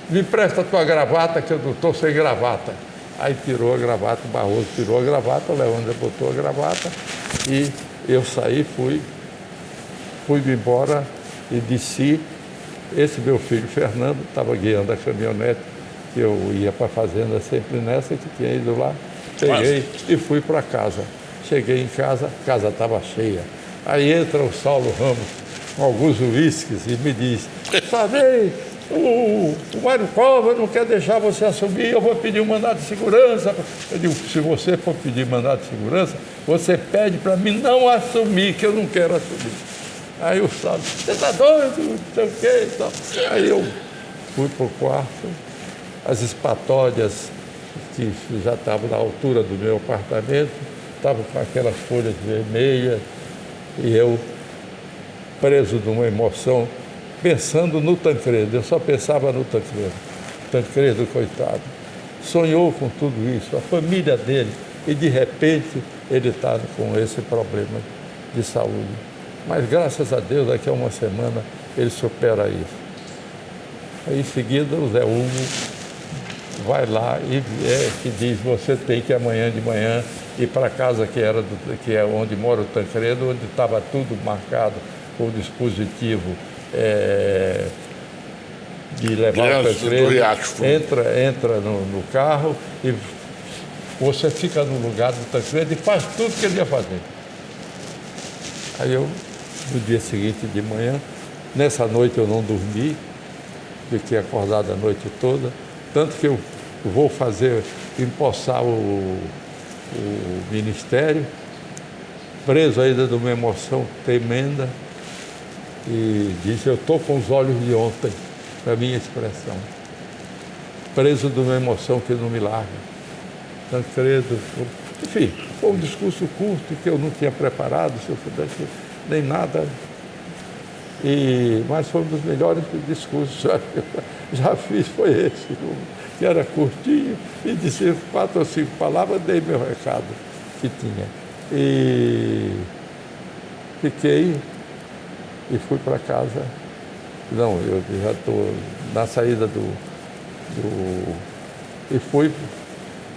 Me presta a tua gravata, que eu não estou sem gravata. Aí tirou a gravata, o Barroso tirou a gravata, o Leônidas botou a gravata e eu saí, fui-me embora e desci. Esse meu filho, Fernando, estava guiando a caminhonete, que eu ia para a fazenda sempre nessa, que tinha ido lá. Peguei e fui para casa. Cheguei em casa, a casa estava cheia. Aí entra o Saulo Ramos com alguns uísques e me diz, Sarney, o Mário Covas não quer deixar você assumir, eu vou pedir um mandado de segurança. Eu digo, se você for pedir mandado de segurança, você pede para mim não assumir, que eu não quero assumir. Aí o Sábio, você está doido, não sei o quê e tal. Aí eu fui para o quarto, as espatódias que já estavam na altura do meu apartamento, estavam com aquelas folhas vermelhas, e eu preso numa emoção, pensando no Tancredo. Eu só pensava no Tancredo. Tancredo, coitado, sonhou com tudo isso, a família dele, e de repente ele está com esse problema de saúde. Mas graças a Deus, daqui a uma semana ele supera isso. Aí em seguida o Zé Hugo vai lá e que diz, você tem que amanhã de manhã ir para a casa que é onde mora o Tancredo, onde estava tudo marcado com o dispositivo de levar o Tancredo. Entra no carro e você fica no lugar do Tancredo e faz tudo que ele ia fazer. Aí eu, no dia seguinte de manhã, nessa noite eu não dormi, fiquei acordado a noite toda, tanto que eu vou empossar o ministério, preso ainda de uma emoção tremenda, e disse, eu estou com os olhos de ontem, para a minha expressão, preso de uma emoção que não me larga. Tancredo, enfim, foi um discurso curto que eu não tinha preparado, se eu pudesse, nem nada. Mas foi um dos melhores discursos que já fiz, foi esse, que era curtinho, e disse 4 ou 5 palavras, dei meu recado que tinha. E fiquei e fui para casa. Não, eu já estou na saída e fui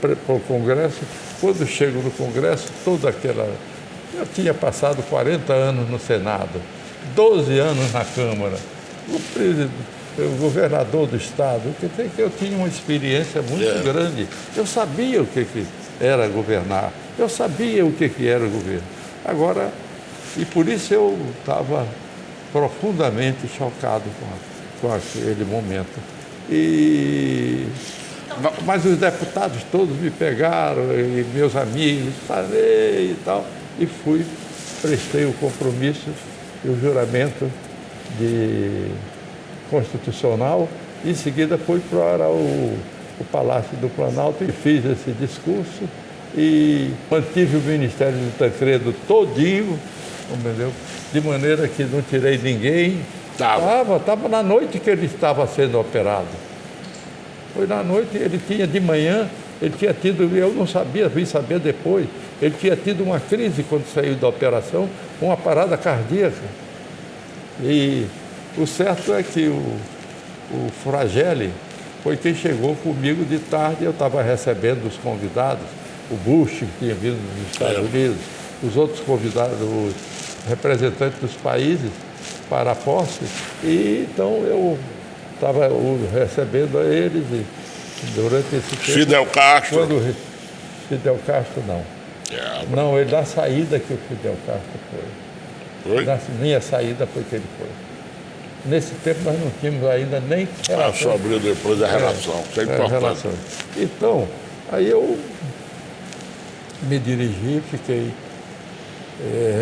para o Congresso. Quando chego no Congresso, toda aquela... Eu tinha passado 40 anos no Senado, 12 anos na Câmara, o governador do Estado, quer dizer que eu tinha uma experiência muito grande. Eu sabia o que era governar, eu sabia o que era o governo. Agora, e por isso eu estava profundamente chocado com aquele momento. Mas os deputados todos me pegaram, e meus amigos, falei e tal, e prestei o compromisso e o juramento constitucional, e em seguida fui para o Palácio do Planalto e fiz esse discurso e mantive o Ministério do Tancredo todinho, entendeu? De maneira que não tirei ninguém. Estava na noite que ele estava sendo operado. Foi na noite, ele tinha de manhã, ele tinha tido, eu não sabia, vim saber depois, ele tinha tido uma crise quando saiu da operação, uma parada cardíaca. E o certo é que o Fragelli foi quem chegou comigo de tarde, eu estava recebendo os convidados, o Bush, que tinha vindo dos Estados Unidos, os outros convidados, os representantes dos países para a posse, e então eu estava recebendo a eles e durante esse tempo... Fidel Castro? Fidel Castro, não. Não, ele na saída que o Fidel Castro foi. Na minha saída foi que ele foi. Nesse tempo nós não tínhamos ainda nem relação. Só abriu depois a relação, isso é importante. Então, aí eu me dirigi, fiquei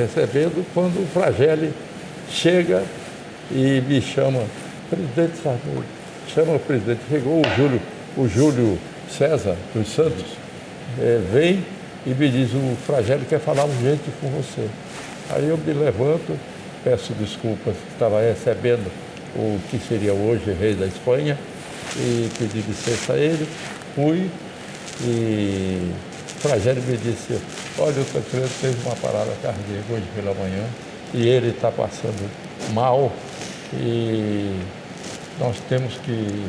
recebendo, quando o Fragelli chega e me chama, presidente Sarney, chama o presidente, chegou o Júlio César dos Santos, vem e me diz, o Fragelli quer falar urgente com você. Aí eu me levanto, peço desculpas, estava recebendo o que seria hoje rei da Espanha, e pedi licença a ele, fui, e Fragelli me disse, olha, o Tancredo teve uma parada cardíaca hoje pela manhã, e ele está passando mal, e nós temos que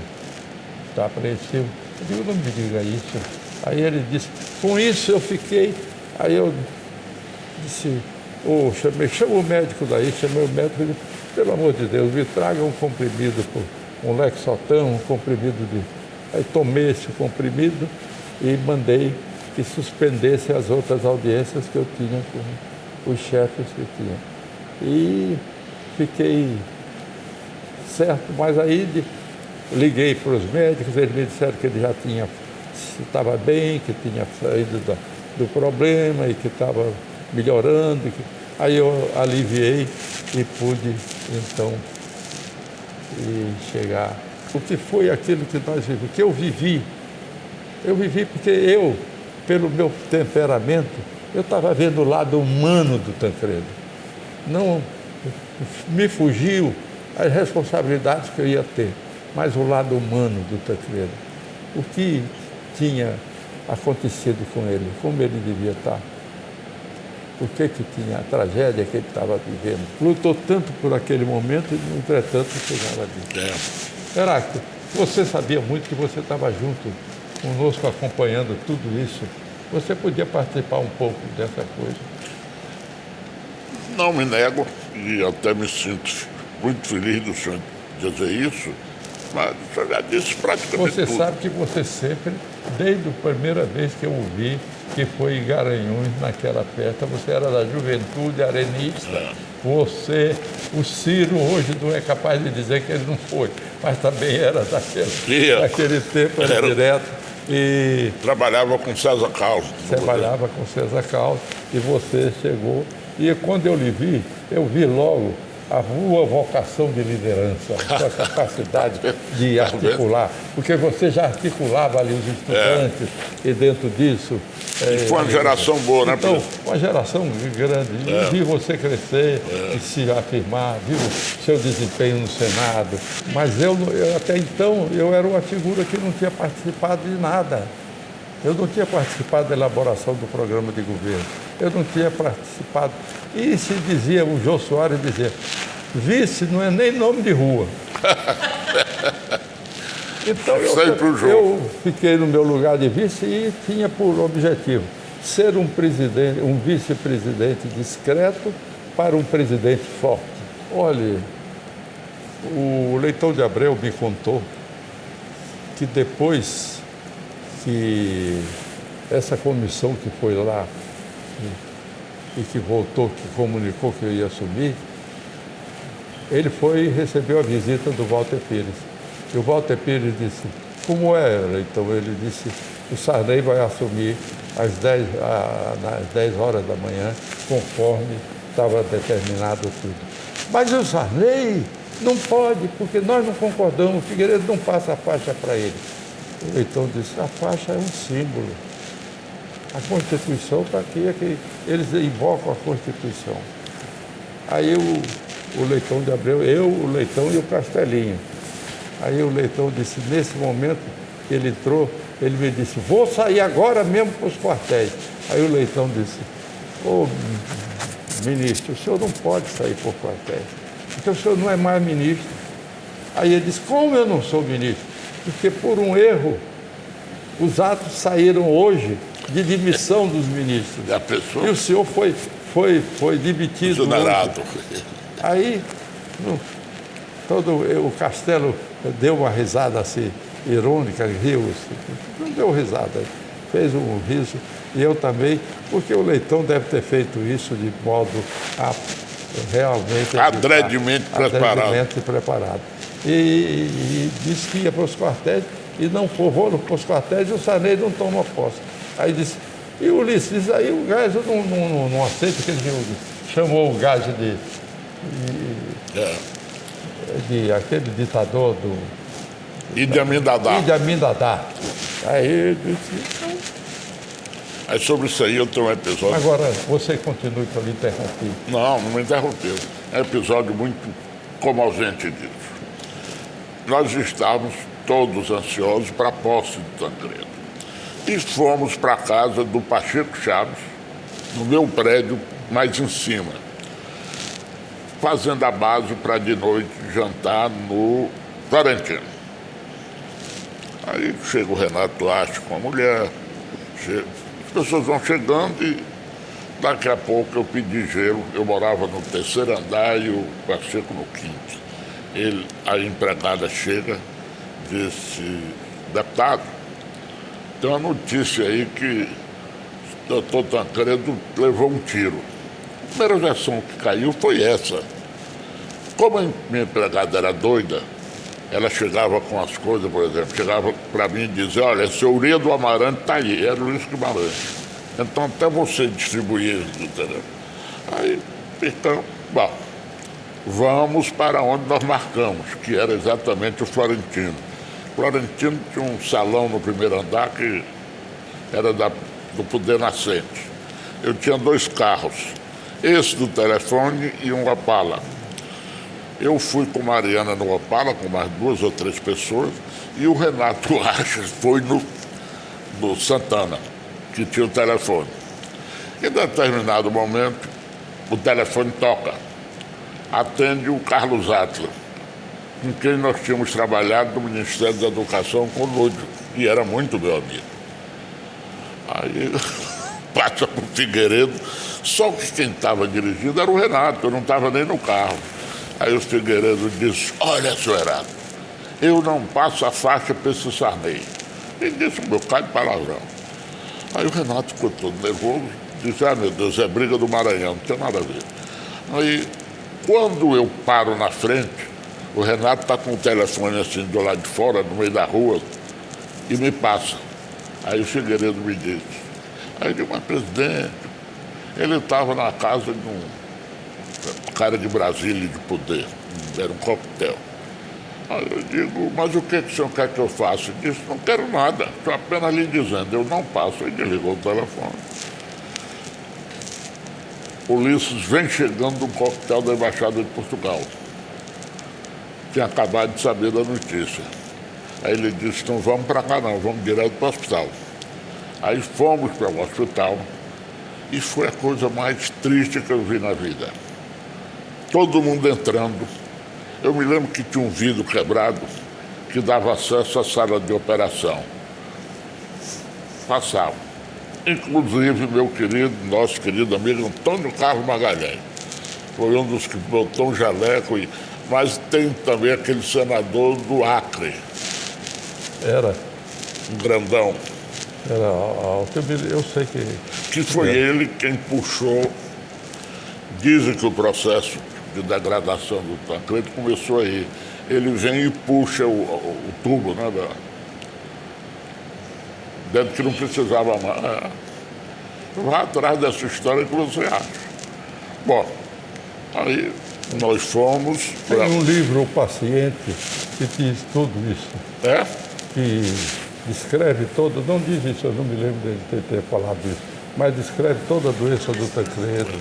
estar apreensivo. Eu digo, não me diga isso. Aí ele disse, com isso eu fiquei, aí eu disse, chama o médico daí, chamei o médico e disse, pelo amor de Deus, me traga um comprimido, um Lexotan, um comprimido de... Aí tomei esse comprimido e mandei que suspendesse as outras audiências que eu tinha com os chefes que tinha. E fiquei certo, mas aí liguei para os médicos, eles me disseram que ele já estava bem, que tinha saído do problema e que estava melhorando. Aí eu aliviei e pude, então, chegar. O que foi aquilo que nós vivemos, que eu vivi porque eu, pelo meu temperamento, eu estava vendo o lado humano do Tancredo. Não me fugiu as responsabilidades que eu ia ter, mas o lado humano do Tancredo. O que tinha acontecido com ele, como ele devia estar, o que tinha, a tragédia que ele estava vivendo. Lutou tanto por aquele momento e, entretanto, chegava ali. Heráclito, você sabia muito que você estava junto conosco, acompanhando tudo isso. Você podia participar um pouco dessa coisa? Não me nego, e até me sinto muito feliz do senhor dizer isso, mas o senhor já disse praticamente Você tudo. sabe que você sempre, desde a primeira vez que eu o vi, que foi em Garanhuns, naquela festa, você era da Juventude Arenista. Você, o Ciro, hoje não é capaz de dizer que ele não foi, mas também era daquele tempo, era direto. E trabalhava com César Carlos. Trabalhava com César Carlos e você chegou. E quando eu lhe vi, eu vi logo a sua vocação de liderança, a sua capacidade de articular, porque você já articulava ali os estudantes e dentro disso... foi uma geração boa, né? Então, uma geração grande. Eu vi você crescer e se afirmar, vi o seu desempenho no Senado, mas eu até então eu era uma figura que não tinha participado de nada. Eu não tinha participado da elaboração do programa de governo. Eu não tinha participado. E se dizia, o Jô Soares dizia, vice não é nem nome de rua. Então eu fiquei no meu lugar de vice e tinha por objetivo ser um vice-presidente discreto para um presidente forte. Olha, o Leitão de Abreu me contou que depois que essa comissão que foi lá e que voltou, que comunicou que eu ia assumir, ele foi e recebeu a visita do Walter Pires. E o Walter Pires disse, como é? Então ele disse, o Sarney vai assumir às 10 horas da manhã, conforme estava determinado tudo. Mas o Sarney não pode, porque nós não concordamos, o Figueiredo não passa a faixa para ele. O Leitão disse, a faixa é um símbolo. A Constituição está aqui, é que eles invocam a Constituição. Aí o Leitão de Abreu, eu, o Leitão e o Castelinho. Aí o Leitão disse, nesse momento que ele entrou, ele me disse, vou sair agora mesmo para os quartéis. Aí o Leitão disse, ô ministro, o senhor não pode sair para os quartéis, porque o senhor não é mais ministro. Aí ele disse, como eu não sou ministro? Porque por um erro, os atos saíram hoje de demissão dos ministros. E o senhor foi demitido. Aí o Castelo deu uma risada assim, irônica, riu, não deu risada, fez um riso, e eu também, porque o Leitão deve ter feito isso de modo realmente... Adredemente preparado. E disse que ia para os quartéis, e não foram para os quartéis, e o Sarney não tomou posse. Aí disse, e o Ulisses disse, aí o Gás eu não aceito, que ele chamou o Gás de aquele ditador do... Idi Amin Dada. Aí ele disse... Aí sobre isso aí eu tenho um episódio... Agora, você continue para me interromper. Não me interrompeu. É um episódio muito comovente disso. Nós estávamos todos ansiosos para a posse de Tancredo. E fomos para a casa do Pacheco Chaves, no meu prédio, mais em cima, fazendo a base para de noite jantar no Florentino. Aí chega o Renato Acho com a mulher, as pessoas vão chegando e daqui a pouco eu pedi gelo, eu morava no 3º andar e o Pacheco no 5º. A empregada chega, disse, deputado, tem uma notícia aí que o doutor Tancredo levou um tiro. A primeira versão que caiu foi essa. Como a minha empregada era doida, ela chegava com as coisas, por exemplo, chegava para mim e dizia, olha, seu Urias do Amarante está aí, era o Luiz Guimarães. Então até você distribuir isso, entendeu? Aí, então, bom, vamos para onde nós marcamos, que era exatamente o Florentino. O Florentino tinha um salão no primeiro andar que era do Poder Nascente. Eu tinha 2 carros, esse do telefone e um Opala. Eu fui com Mariana no Opala, com mais 2 ou 3 pessoas, e o Renato Arches foi no Santana, que tinha o telefone. Em determinado momento, o telefone toca. Atende o Carlos Atlas, com quem nós tínhamos trabalhado no Ministério da Educação com o Lúdio, e era muito meu amigo. Aí passa para o Figueiredo, só que quem estava dirigindo era o Renato, eu não estava nem no carro. Aí o Figueiredo disse, olha, senhor Renato, eu não passo a faixa para esse Sarney. Ele disse um bocado de palavrão. Aí o Renato ficou todo nervoso, disse, meu Deus, é briga do Maranhão, não tem nada a ver. Aí, quando eu paro na frente, o Renato está com o telefone assim do lado de fora, no meio da rua, e me passa. Aí o Figueiredo me disse, aí eu digo, mas presidente, ele estava na casa de um cara de Brasília de poder, era um coquetel. Aí eu digo, mas o que o senhor quer que eu faça? Ele disse, não quero nada, estou apenas lhe dizendo, eu não passo. Aí desligou o telefone. Ulisses vem chegando de um coquetel da Embaixada de Portugal. Tinha acabado de saber da notícia. Aí ele disse, não vamos para cá não, vamos direto para o hospital. Aí fomos para o hospital e foi a coisa mais triste que eu vi na vida. Todo mundo entrando. Eu me lembro que tinha um vidro quebrado que dava acesso à sala de operação. Passavam. Inclusive, nosso querido amigo Antônio Carlos Magalhães. Foi um dos que botou um jaleco. Mas tem também aquele senador do Acre. Era. Um grandão. Era alto, eu sei que... Que foi ele quem puxou. Dizem que o processo de degradação do Tancredo começou aí. Ele vem e puxa o tubo, né? Dentro que não precisava mais. Vá atrás dessa história que você acha. Bom, aí nós fomos... Tem um livro, O Paciente, que diz tudo isso. É? Que descreve todo, não diz isso, eu não me lembro de ter falado isso, mas descreve toda a doença do Tancredo.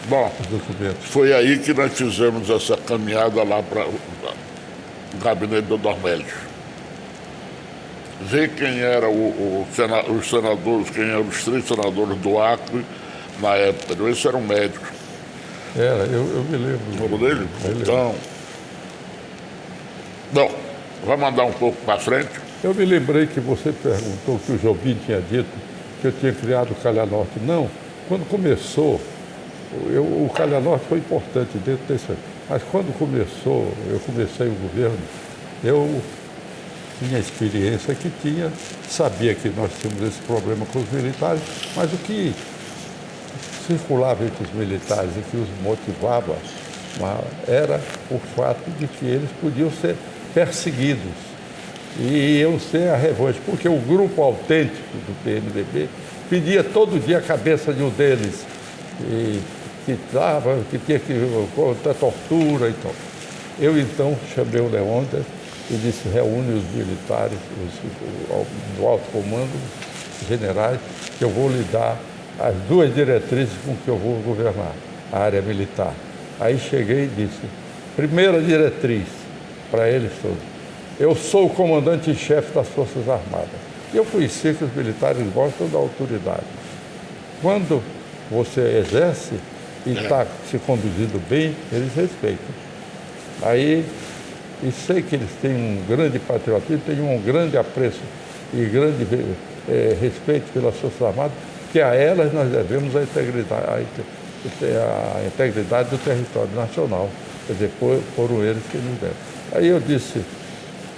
Bom, os documentos. Foi aí que nós fizemos essa caminhada lá para o gabinete do Dormélio. Ver quem eram os senadores, quem eram os 3 senadores do Acre na época. Esses eram médicos. Era, eu me lembro. O nome dele? Então. Bom, vamos andar um pouco para frente. Eu me lembrei que você perguntou que o Jobim tinha dito que eu tinha criado o Calha Norte. Não, quando começou, o Calha Norte foi importante dentro desse. Mas quando começou, eu comecei o governo, eu tinha experiência que sabia que nós tínhamos esse problema com os militares, mas o que circulava entre os militares e que os motivava era o fato de que eles podiam ser perseguidos e eu ser a revanche, porque o grupo autêntico do PMDB pedia todo dia a cabeça de um deles, e que tinha que contra tortura e tal. Eu então chamei o Leônidas e disse, reúne os militares, do alto comando, os generais, que eu vou lhe dar as 2 diretrizes com que eu vou governar, a área militar. Aí cheguei e disse, primeira diretriz para eles todos, eu sou o comandante-em-chefe das Forças Armadas. E eu conheci que os militares gostam da autoridade. Quando você exerce e está se conduzindo bem, eles respeitam. Aí, e sei que eles têm um grande patriotismo, têm um grande apreço e grande respeito pelas Forças Armadas, que a elas nós devemos a integridade do território nacional. Quer dizer, foram eles que nos deram. Aí eu disse,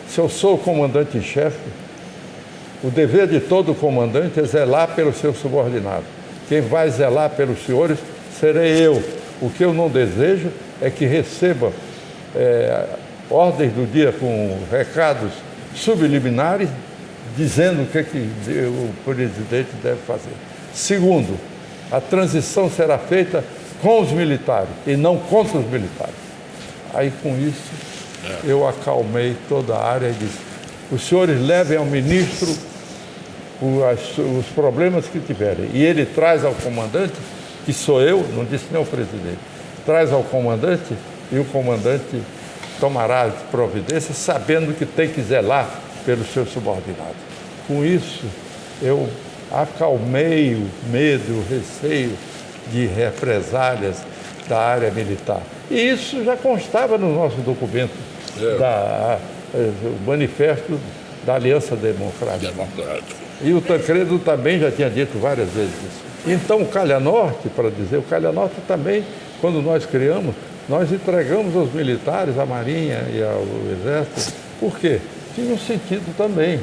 se eu sou o comandante-em-chefe, o dever de todo comandante é zelar pelos seus subordinados. Quem vai zelar pelos senhores serei eu. O que eu não desejo é que receba ordens do dia com recados subliminares dizendo o que o presidente deve fazer. Segundo, a transição será feita com os militares e não contra os militares. Aí, com isso, eu acalmei toda a área e disse: os senhores levem ao ministro os problemas que tiverem. E ele traz ao comandante, que sou eu, não disse nem ao presidente, traz ao comandante e o comandante tomará providência sabendo que tem que zelar pelos seus subordinados. Com isso, eu acalmei o medo, o receio de represálias da área militar. E isso já constava no nosso documento, o manifesto da Aliança Democrática. E o Tancredo também já tinha dito várias vezes isso. Então, o Calha Norte, para dizer, o Calha Norte também, quando nós criamos, nós entregamos aos militares, à Marinha e ao Exército. Por quê? Tinha um sentido também.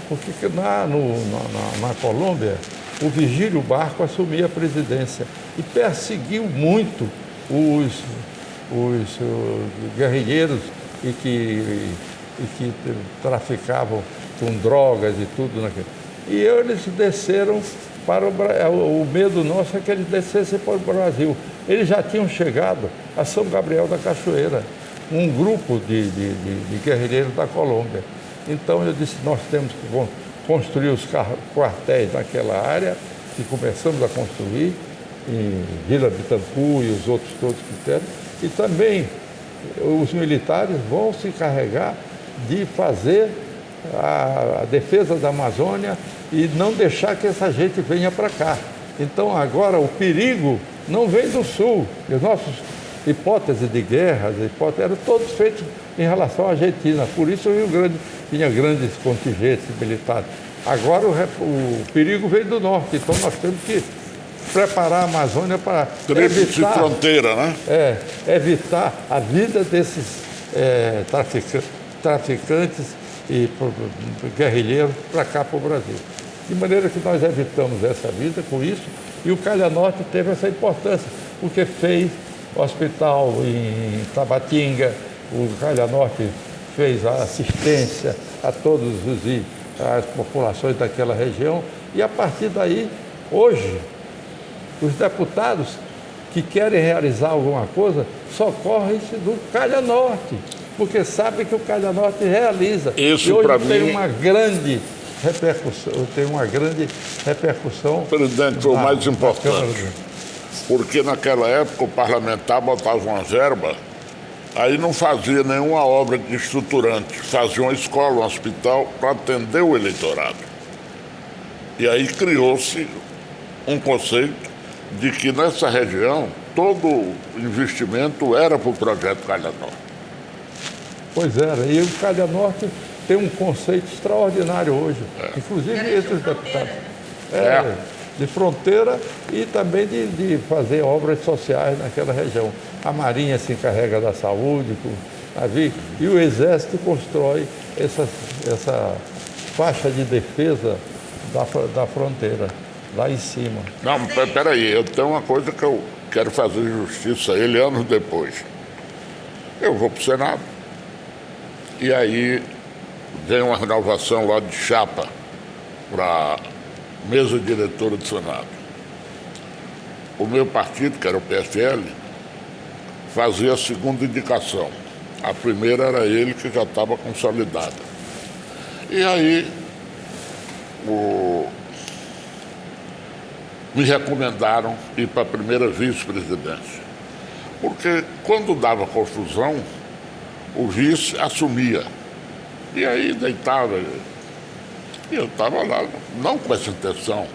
Porque na Colômbia, o Vigílio Barco assumia a presidência e perseguiu muito os guerrilheiros e que traficavam com drogas e tudo naquilo. E eles desceram para o medo nosso é que eles descessem para o Brasil. Eles já tinham chegado a São Gabriel da Cachoeira, um grupo de guerrilheiros da Colômbia. Então eu disse: nós temos que construir os quartéis naquela área, que começamos a construir, em Vila Bittencourt e os outros todos que temos. E também os militares vão se encarregar de fazer a defesa da Amazônia e não deixar que essa gente venha para cá. Então agora o perigo não vem do sul. As nossas hipóteses de guerras eram todos feitos em relação à Argentina. Por isso o Rio Grande tinha grandes contingentes militares. Agora o perigo vem do norte. Então nós temos que preparar a Amazônia para evitar fronteira, né? Evitar a vida desses traficantes e guerrilheiros para cá, para o Brasil. De maneira que nós evitamos essa vida com isso, e o Calha Norte teve essa importância, porque fez hospital em Tabatinga, o Calha Norte fez a assistência a todas as populações daquela região, e a partir daí, hoje, os deputados que querem realizar alguma coisa socorrem-se do Calha Norte, porque sabem que o Calha Norte realiza. Isso, e hoje para tem mim, uma grande repercussão. Presidente, foi o mais importante. Porque naquela época o parlamentar botava uma verba, aí não fazia nenhuma obra de estruturante, fazia uma escola, um hospital para atender o eleitorado. E aí criou-se um conceito de que nessa região todo investimento era para o projeto Calha Norte. Pois era, e o Calha Norte tem um conceito extraordinário hoje, inclusive entre os deputados. De fronteira e também de fazer obras sociais naquela região. A Marinha se encarrega da saúde, com navio, e o Exército constrói essa faixa de defesa da fronteira, lá em cima. Não, peraí, eu tenho uma coisa que eu quero fazer justiça a ele anos depois. Eu vou para o Senado, e aí vem uma renovação lá de chapa para mesa diretora do Senado. O meu partido, que era o PSL, fazia a segunda indicação. A primeira era ele, que já estava consolidada. E aí me recomendaram ir para a primeira vice-presidência. Porque quando dava confusão, o vice assumia. E aí deitava. E eu estava lá, não com essa intenção,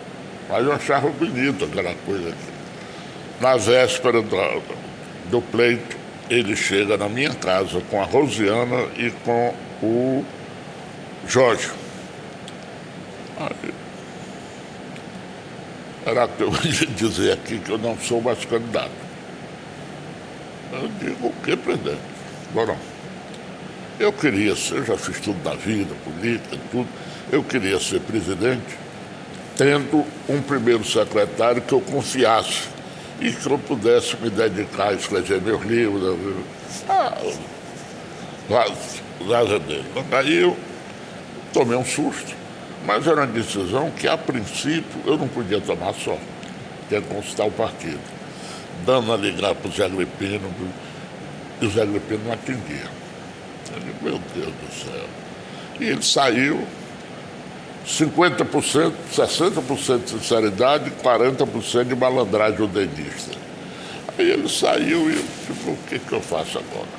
mas eu achava bonito aquela coisa. Na véspera do pleito, ele chega na minha casa com a Rosiana e com o Jorge. Aí, era que eu ia dizer aqui que eu não sou mais candidato. Eu digo: o quê, presidente? Bom, eu queria ser, já fiz tudo na vida, política, tudo. Eu queria ser presidente tendo um primeiro secretário que eu confiasse e que eu pudesse me dedicar a escrever meus livros. Vaza dele. Daí eu tomei um susto, mas era uma decisão que, a princípio, eu não podia tomar só. Tinha que consultar o partido. Dando a ligar para o Zé Agripino, e o Zé Agripino não atendia. Eu digo, meu Deus do céu. E ele saiu, 50%, 60% de sinceridade, 40% de malandragem udenista. Aí ele saiu e eu, tipo, o que eu faço agora?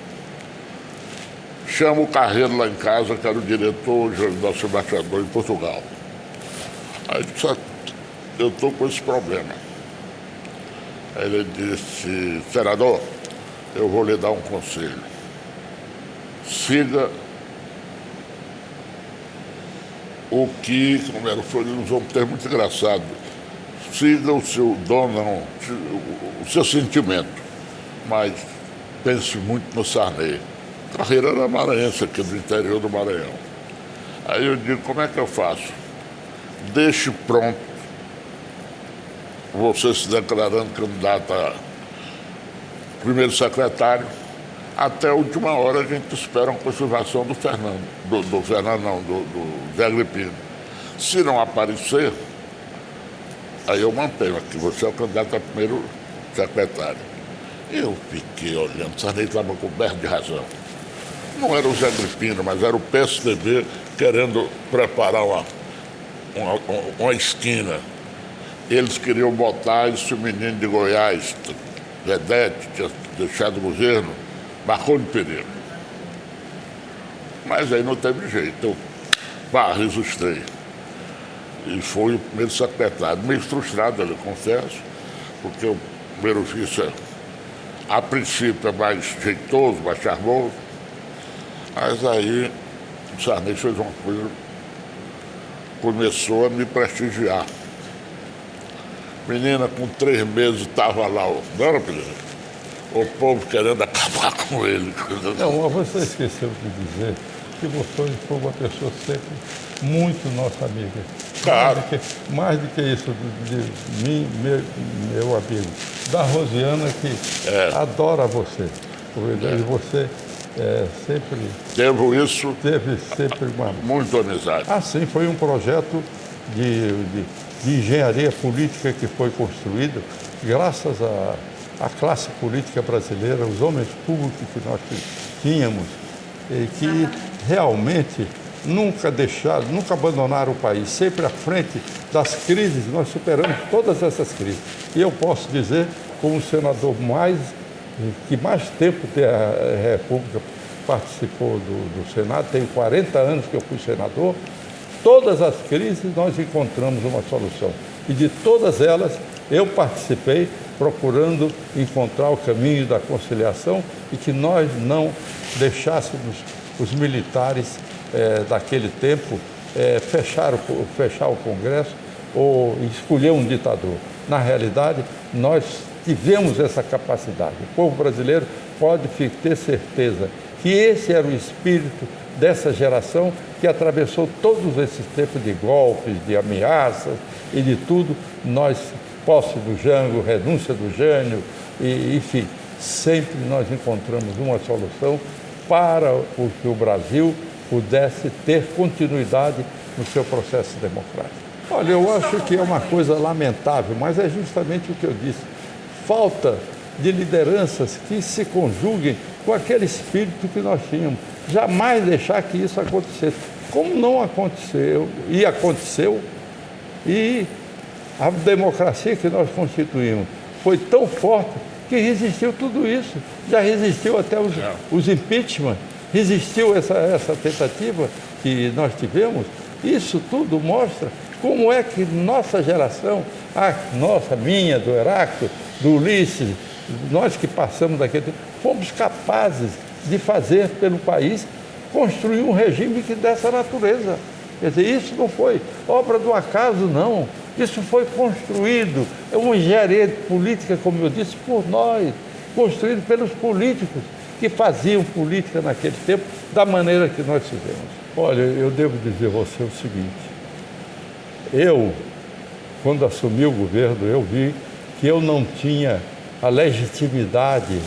Chamo o Carreiro lá em casa, que era o diretor, o nosso embaixador em Portugal. Aí ele disse, eu estou com esse problema. Aí ele disse, senador, eu vou lhe dar um conselho. Siga o que, como era, ele usou um termo muito engraçado, siga o seu dono, o seu sentimento, mas pense muito no Sarney. Carreira era maranhense, aqui do interior do Maranhão. Aí eu digo, como é que eu faço? Deixe pronto você se declarando candidato a primeiro secretário. Até a última hora a gente espera uma conservação do Fernando, do Zé Agripino. Se não aparecer, aí eu mantenho aqui, você é o candidato a primeiro secretário. Eu fiquei olhando, o Sarney estava coberto de razão. Não era o Zé Agripino, mas era o PSDB querendo preparar uma esquina. Eles queriam botar esse menino de Goiás, Vedete, tinha deixado o governo, Marconi Pereira. Mas aí não teve jeito, eu resustei. E foi o primeiro secretário, meio frustrado, eu confesso, porque o primeiro vice, a princípio, é mais jeitoso, mais charmoso. Mas aí o Sarney fez uma coisa, começou a me prestigiar. Menina, com 3 meses, estava lá, não era, o povo querendo acabar com ele. Não, mas você esqueceu de dizer que você foi uma pessoa sempre muito nossa amiga. Claro. Mais do que isso, de mim, meu amigo, da Rosiana, que adora você. E você sempre... Devo isso. Teve sempre uma... Muito amizade. Assim, foi um projeto de engenharia política que foi construído graças à classe política brasileira, os homens públicos que nós tínhamos, e que realmente nunca abandonaram o país, sempre à frente das crises. Nós superamos todas essas crises. E eu posso dizer, como senador que mais tempo a República participou do Senado, tenho 40 anos que eu fui senador, todas as crises nós encontramos uma solução. E de todas elas eu participei procurando encontrar o caminho da conciliação e que nós não deixássemos os militares daquele tempo fechar o Congresso ou escolher um ditador. Na realidade, nós tivemos essa capacidade. O povo brasileiro pode ter certeza que esse era o espírito dessa geração que atravessou todos esses tempos de golpes, de ameaças e de tudo. Nós, posse do Jango, renúncia do Jânio, enfim, sempre nós encontramos uma solução para que o Brasil pudesse ter continuidade no seu processo democrático. Olha, eu acho que é uma coisa lamentável, mas é justamente o que eu disse. Falta de lideranças que se conjuguem com aquele espírito que nós tínhamos. Jamais deixar que isso acontecesse. Como não aconteceu, e aconteceu, e a democracia que nós constituímos foi tão forte que resistiu tudo isso. Já resistiu até os impeachment, resistiu essa tentativa que nós tivemos. Isso tudo mostra como é que nossa geração, minha, do Heráclito, do Ulisses, nós que passamos daquele tempo, fomos capazes de fazer pelo país, construir um regime dessa natureza. Quer dizer, isso não foi obra do acaso, não. Isso foi construído, é uma engenharia política, como eu disse, por nós, construído pelos políticos que faziam política naquele tempo da maneira que nós fizemos. Olha, eu devo dizer a você o seguinte, quando assumi o governo, eu vi que eu não tinha a legitimidade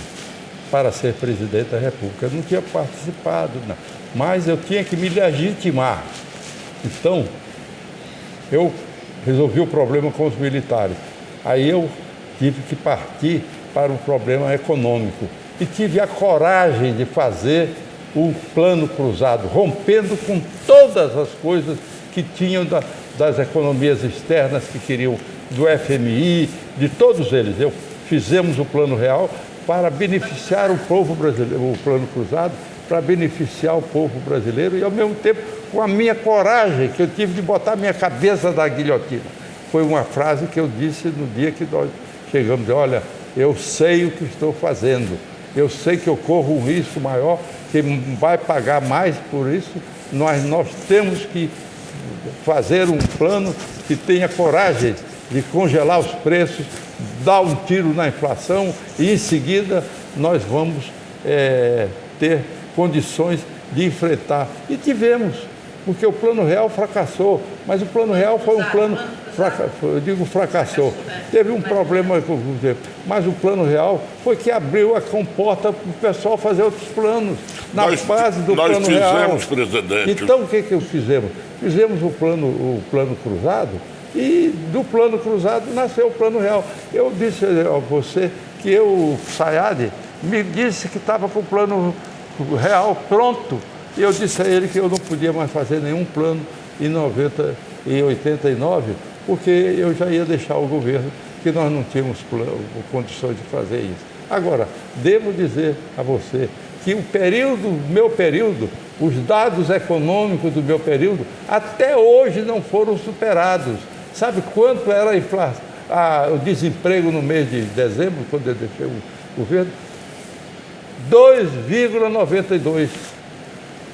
para ser presidente da República. Eu não tinha participado, não. Mas eu tinha que me legitimar. Então, eu resolvi o problema com os militares. Aí eu tive que partir para um problema econômico. E tive a coragem de fazer o plano cruzado, rompendo com todas as coisas que tinham das economias externas que queriam, do FMI, de todos eles. Fizemos o plano real para beneficiar o povo brasileiro, o plano cruzado, para beneficiar o povo brasileiro e, ao mesmo tempo, com a minha coragem, que eu tive de botar a minha cabeça da guilhotina. Foi uma frase que eu disse no dia que nós chegamos. Olha, eu sei o que estou fazendo, eu sei que eu corro um risco maior, que vai pagar mais por isso. Nós temos que fazer um plano que tenha coragem de congelar os preços, dar um tiro na inflação e, em seguida, nós vamos ter condições de enfrentar. E tivemos, porque o Plano Real fracassou, mas o Plano Real foi um plano, fracassou. Teve um problema com o tempo, mas o Plano Real foi que abriu a comporta para o pessoal fazer outros planos, na base do Plano Real. Nós fizemos, presidente. Então, o que fizemos? Fizemos o plano cruzado, e do plano cruzado nasceu o Plano Real. Eu disse a você que o Sayad me disse que estava com o Plano Real pronto, e eu disse a ele que eu não podia mais fazer nenhum plano em 89, porque eu já ia deixar o governo, que nós não tínhamos condições de fazer isso. Agora, devo dizer a você que meu período, os dados econômicos do meu período, até hoje não foram superados. Sabe quanto era o desemprego no mês de dezembro, quando eu deixei o governo? 2,92%.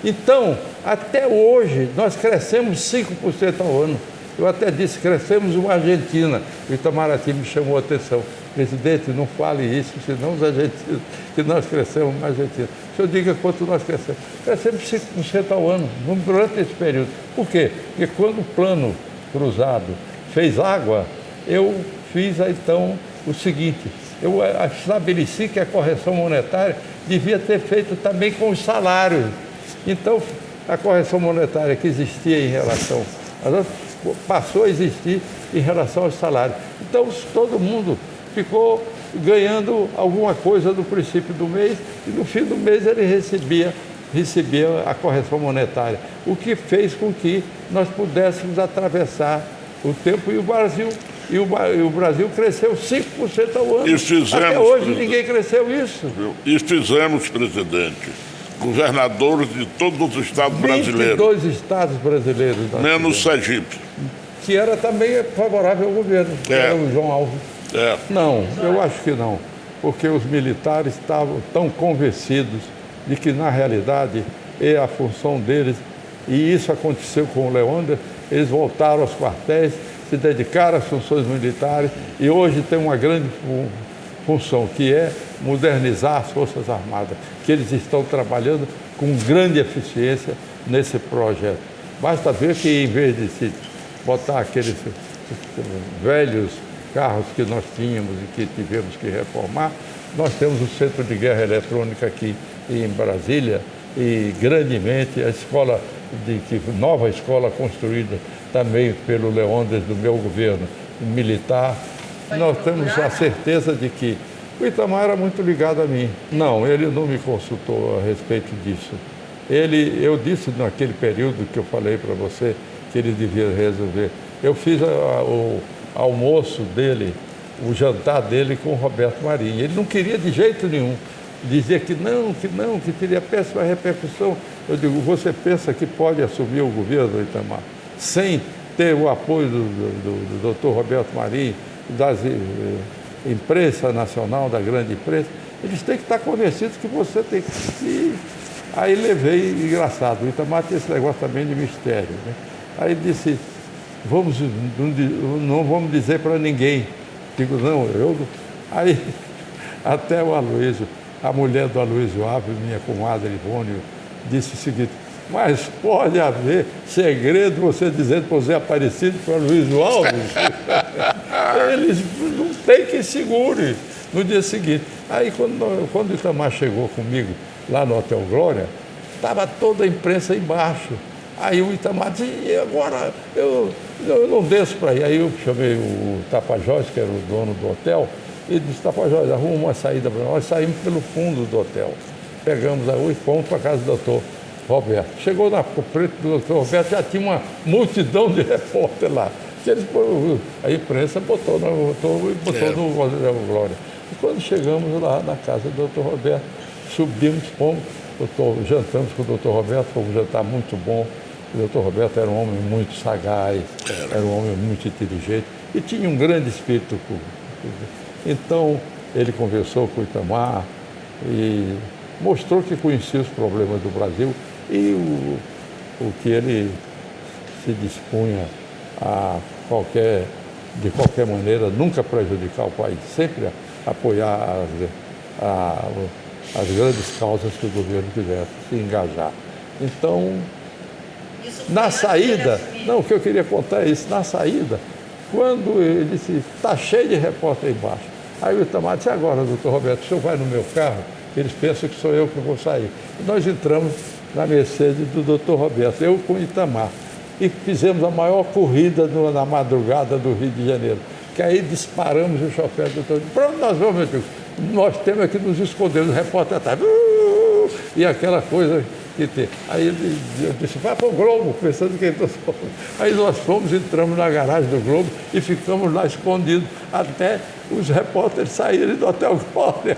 Então, até hoje, nós crescemos 5% ao ano. Eu até disse, crescemos uma Argentina. O Itamaraty me chamou a atenção. Presidente, não fale isso, senão os argentinos, que nós crescemos uma Argentina. O senhor diga quanto nós crescemos. Crescemos 5% ao ano, durante esse período. Por quê? Porque quando o plano cruzado fez água, eu fiz, então, o seguinte. Eu estabeleci que a correção monetária devia ter feito também com os salários. Então, a correção monetária que existia em relação às outras, passou a existir em relação aos salários. Então, todo mundo ficou ganhando alguma coisa no princípio do mês, e no fim do mês ele recebia a correção monetária, o que fez com que nós pudéssemos atravessar o tempo, e o Brasil cresceu 5% ao ano. Até hoje ninguém cresceu isso. E fizemos, presidente, governadores de todos os estados brasileiros. 22 estados brasileiros. Menos Sergipe. Que era também favorável ao governo, que era o João Alves. Não, eu acho que não, porque os militares estavam tão convencidos de que, na realidade, é a função deles, e isso aconteceu com o Leônidas. Eles voltaram aos quartéis, se dedicaram às funções militares, e hoje tem uma grande função, que é modernizar as Forças Armadas, que eles estão trabalhando com grande eficiência nesse projeto. Basta ver que, em vez de se botar aqueles velhos carros que nós tínhamos e que tivemos que reformar, nós temos o Centro de Guerra Eletrônica aqui em Brasília, e grandemente a nova escola construída também pelo Leônidas, do meu governo militar. Nós temos a certeza de que o Itamar era muito ligado a mim. Não, ele não me consultou a respeito disso. Eu disse naquele período que eu falei para você que ele devia resolver. Eu fiz o almoço dele, o jantar dele com o Roberto Marinho. Ele não queria de jeito nenhum. Dizia que teria péssima repercussão. Eu digo, você pensa que pode assumir o governo do Itamar sem ter o apoio do doutor Roberto Marinho, da imprensa nacional, da grande imprensa? Eles têm que estar convencidos que você tem que... Aí levei, engraçado, o Itamar tinha esse negócio também de mistério, né? Aí ele disse, não vamos dizer para ninguém. Digo, não, Aí até o Aloysio, a mulher do Aloysio Ávila, minha comadre Ivone, disse o seguinte, mas pode haver segredo você dizendo para o Zé Aparecido, para o Aloysio Alves? Eles não têm que segure. no dia seguinte. Aí, quando o Itamar chegou comigo lá no Hotel Glória, estava toda a imprensa embaixo. Aí o Itamar disse, e agora eu não desço para ir. Aí eu chamei o Tapajós, que era o dono do hotel, e disse, Tapajós, arruma uma saída para nós. Nós saímos pelo fundo do hotel. Pegamos a rua e fomos para a casa do doutor Roberto. Chegou na frente do doutor Roberto, já tinha uma multidão de repórter lá. A imprensa botou no Hotel Glória. E quando chegamos lá na casa do doutor Roberto, subimos, fomos, jantamos com o doutor Roberto, foi um jantar muito bom. O doutor Roberto era um homem muito sagaz, era um homem muito inteligente e tinha um grande espírito público. Então, ele conversou com o Itamar e mostrou que conhecia os problemas do Brasil e o que ele se dispunha a de qualquer maneira, nunca prejudicar o país, sempre apoiar as grandes causas que o governo quisesse se engajar. Então, na saída, o que eu queria contar é isso, na saída, quando ele disse, está cheio de repórter aí embaixo. Aí o Itamar disse, agora, doutor Roberto, o senhor vai no meu carro? Eles pensam que sou eu que vou sair. E nós entramos na Mercedes do doutor Roberto, eu com o Itamar. E fizemos a maior corrida na madrugada do Rio de Janeiro. Que aí disparamos o chofer do doutor. Para onde nós vamos, meu tio? Nós temos que nos esconder, os repórteres atrás. E aquela coisa que tem. Aí ele disse, vai para o Globo, pensando que ele... Aí nós fomos, entramos na garagem do Globo e ficamos lá escondidos até os repórteres saírem do Hotel Glória.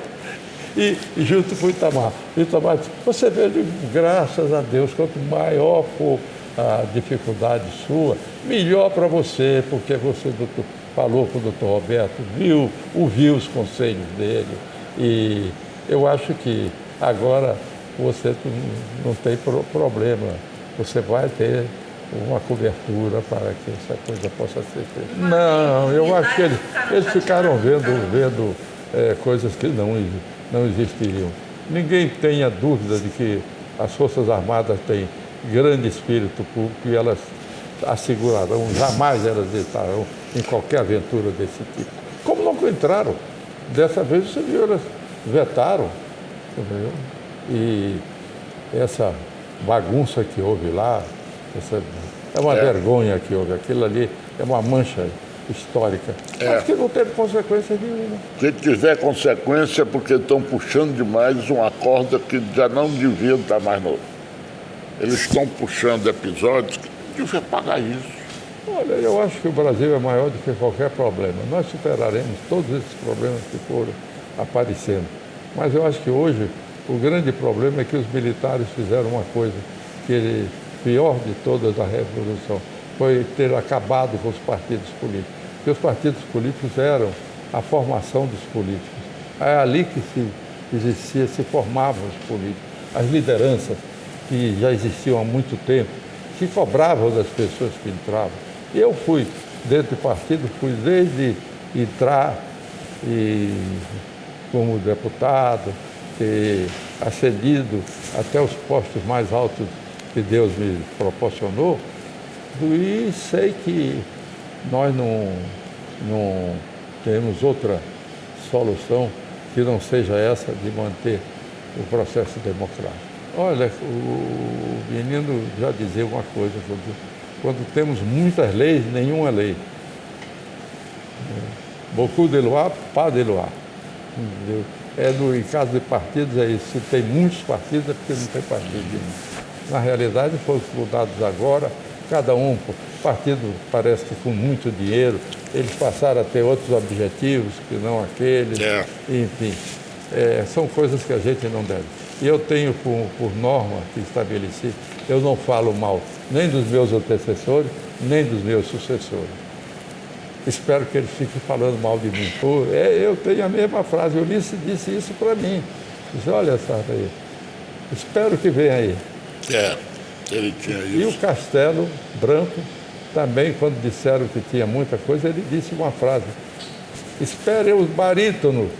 E junto com o Itamar. O Itamar disse, você vê, graças a Deus, quanto maior for a dificuldade sua, melhor para você, porque você falou com o doutor Roberto, ouviu os conselhos dele, e eu acho que agora você não tem problema, você vai ter uma cobertura para que essa coisa possa ser feita. Não, eu acho que eles ficaram vendo coisas que não existiriam. Ninguém tenha dúvida de que as Forças Armadas têm grande espírito público e elas assegurarão, jamais elas entrarão em qualquer aventura desse tipo. Como nunca entraram. Dessa vez, você viu, elas vetaram. Entendeu? E essa bagunça que houve lá, é uma vergonha que houve. Aquilo ali é uma mancha histórica. Acho que não teve consequência nenhuma. Se tiver consequência é porque estão puxando demais uma corda que já não devia estar mais novo. Eles estão puxando episódios que devia pagar isso. Olha, eu acho que o Brasil é maior do que qualquer problema. Nós superaremos todos esses problemas que foram aparecendo. Mas eu acho que hoje o grande problema é que os militares fizeram uma coisa que pior de todas a Revolução, foi ter acabado com os partidos políticos. Porque os partidos políticos eram a formação dos políticos. É ali que se formavam os políticos, as lideranças que já existiam há muito tempo, que cobravam das pessoas que entravam. Eu fui dentro do partido, fui desde entrar como deputado, ter ascendido até os postos mais altos que Deus me proporcionou, e sei que nós não temos outra solução que não seja essa de manter o processo democrático. Olha, o menino já dizia uma coisa, quando temos muitas leis, nenhuma lei. Beaucoup de loi, pas de loi. Em caso de partidos é isso, se tem muitos partidos é porque não tem partido nenhum. Na realidade, foram fundados agora, cada um, partido parece que com muito dinheiro, eles passaram a ter outros objetivos que não aqueles, enfim, são coisas que a gente não deve. E eu tenho, por norma que estabeleci, eu não falo mal nem dos meus antecessores, nem dos meus sucessores. Espero que eles fiquem falando mal de mim. Eu tenho a mesma frase, o Ulisses disse isso para mim. Disse, olha, Sarta aí, espero que venha aí. Ele tinha isso. E o Castelo Branco, também, quando disseram que tinha muita coisa, ele disse uma frase, espere os barítonos,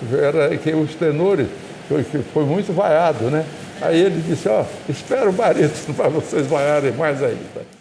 que os tenores, que foi muito vaiado, né? Aí ele disse, espera o barítono para vocês vaiarem mais ainda.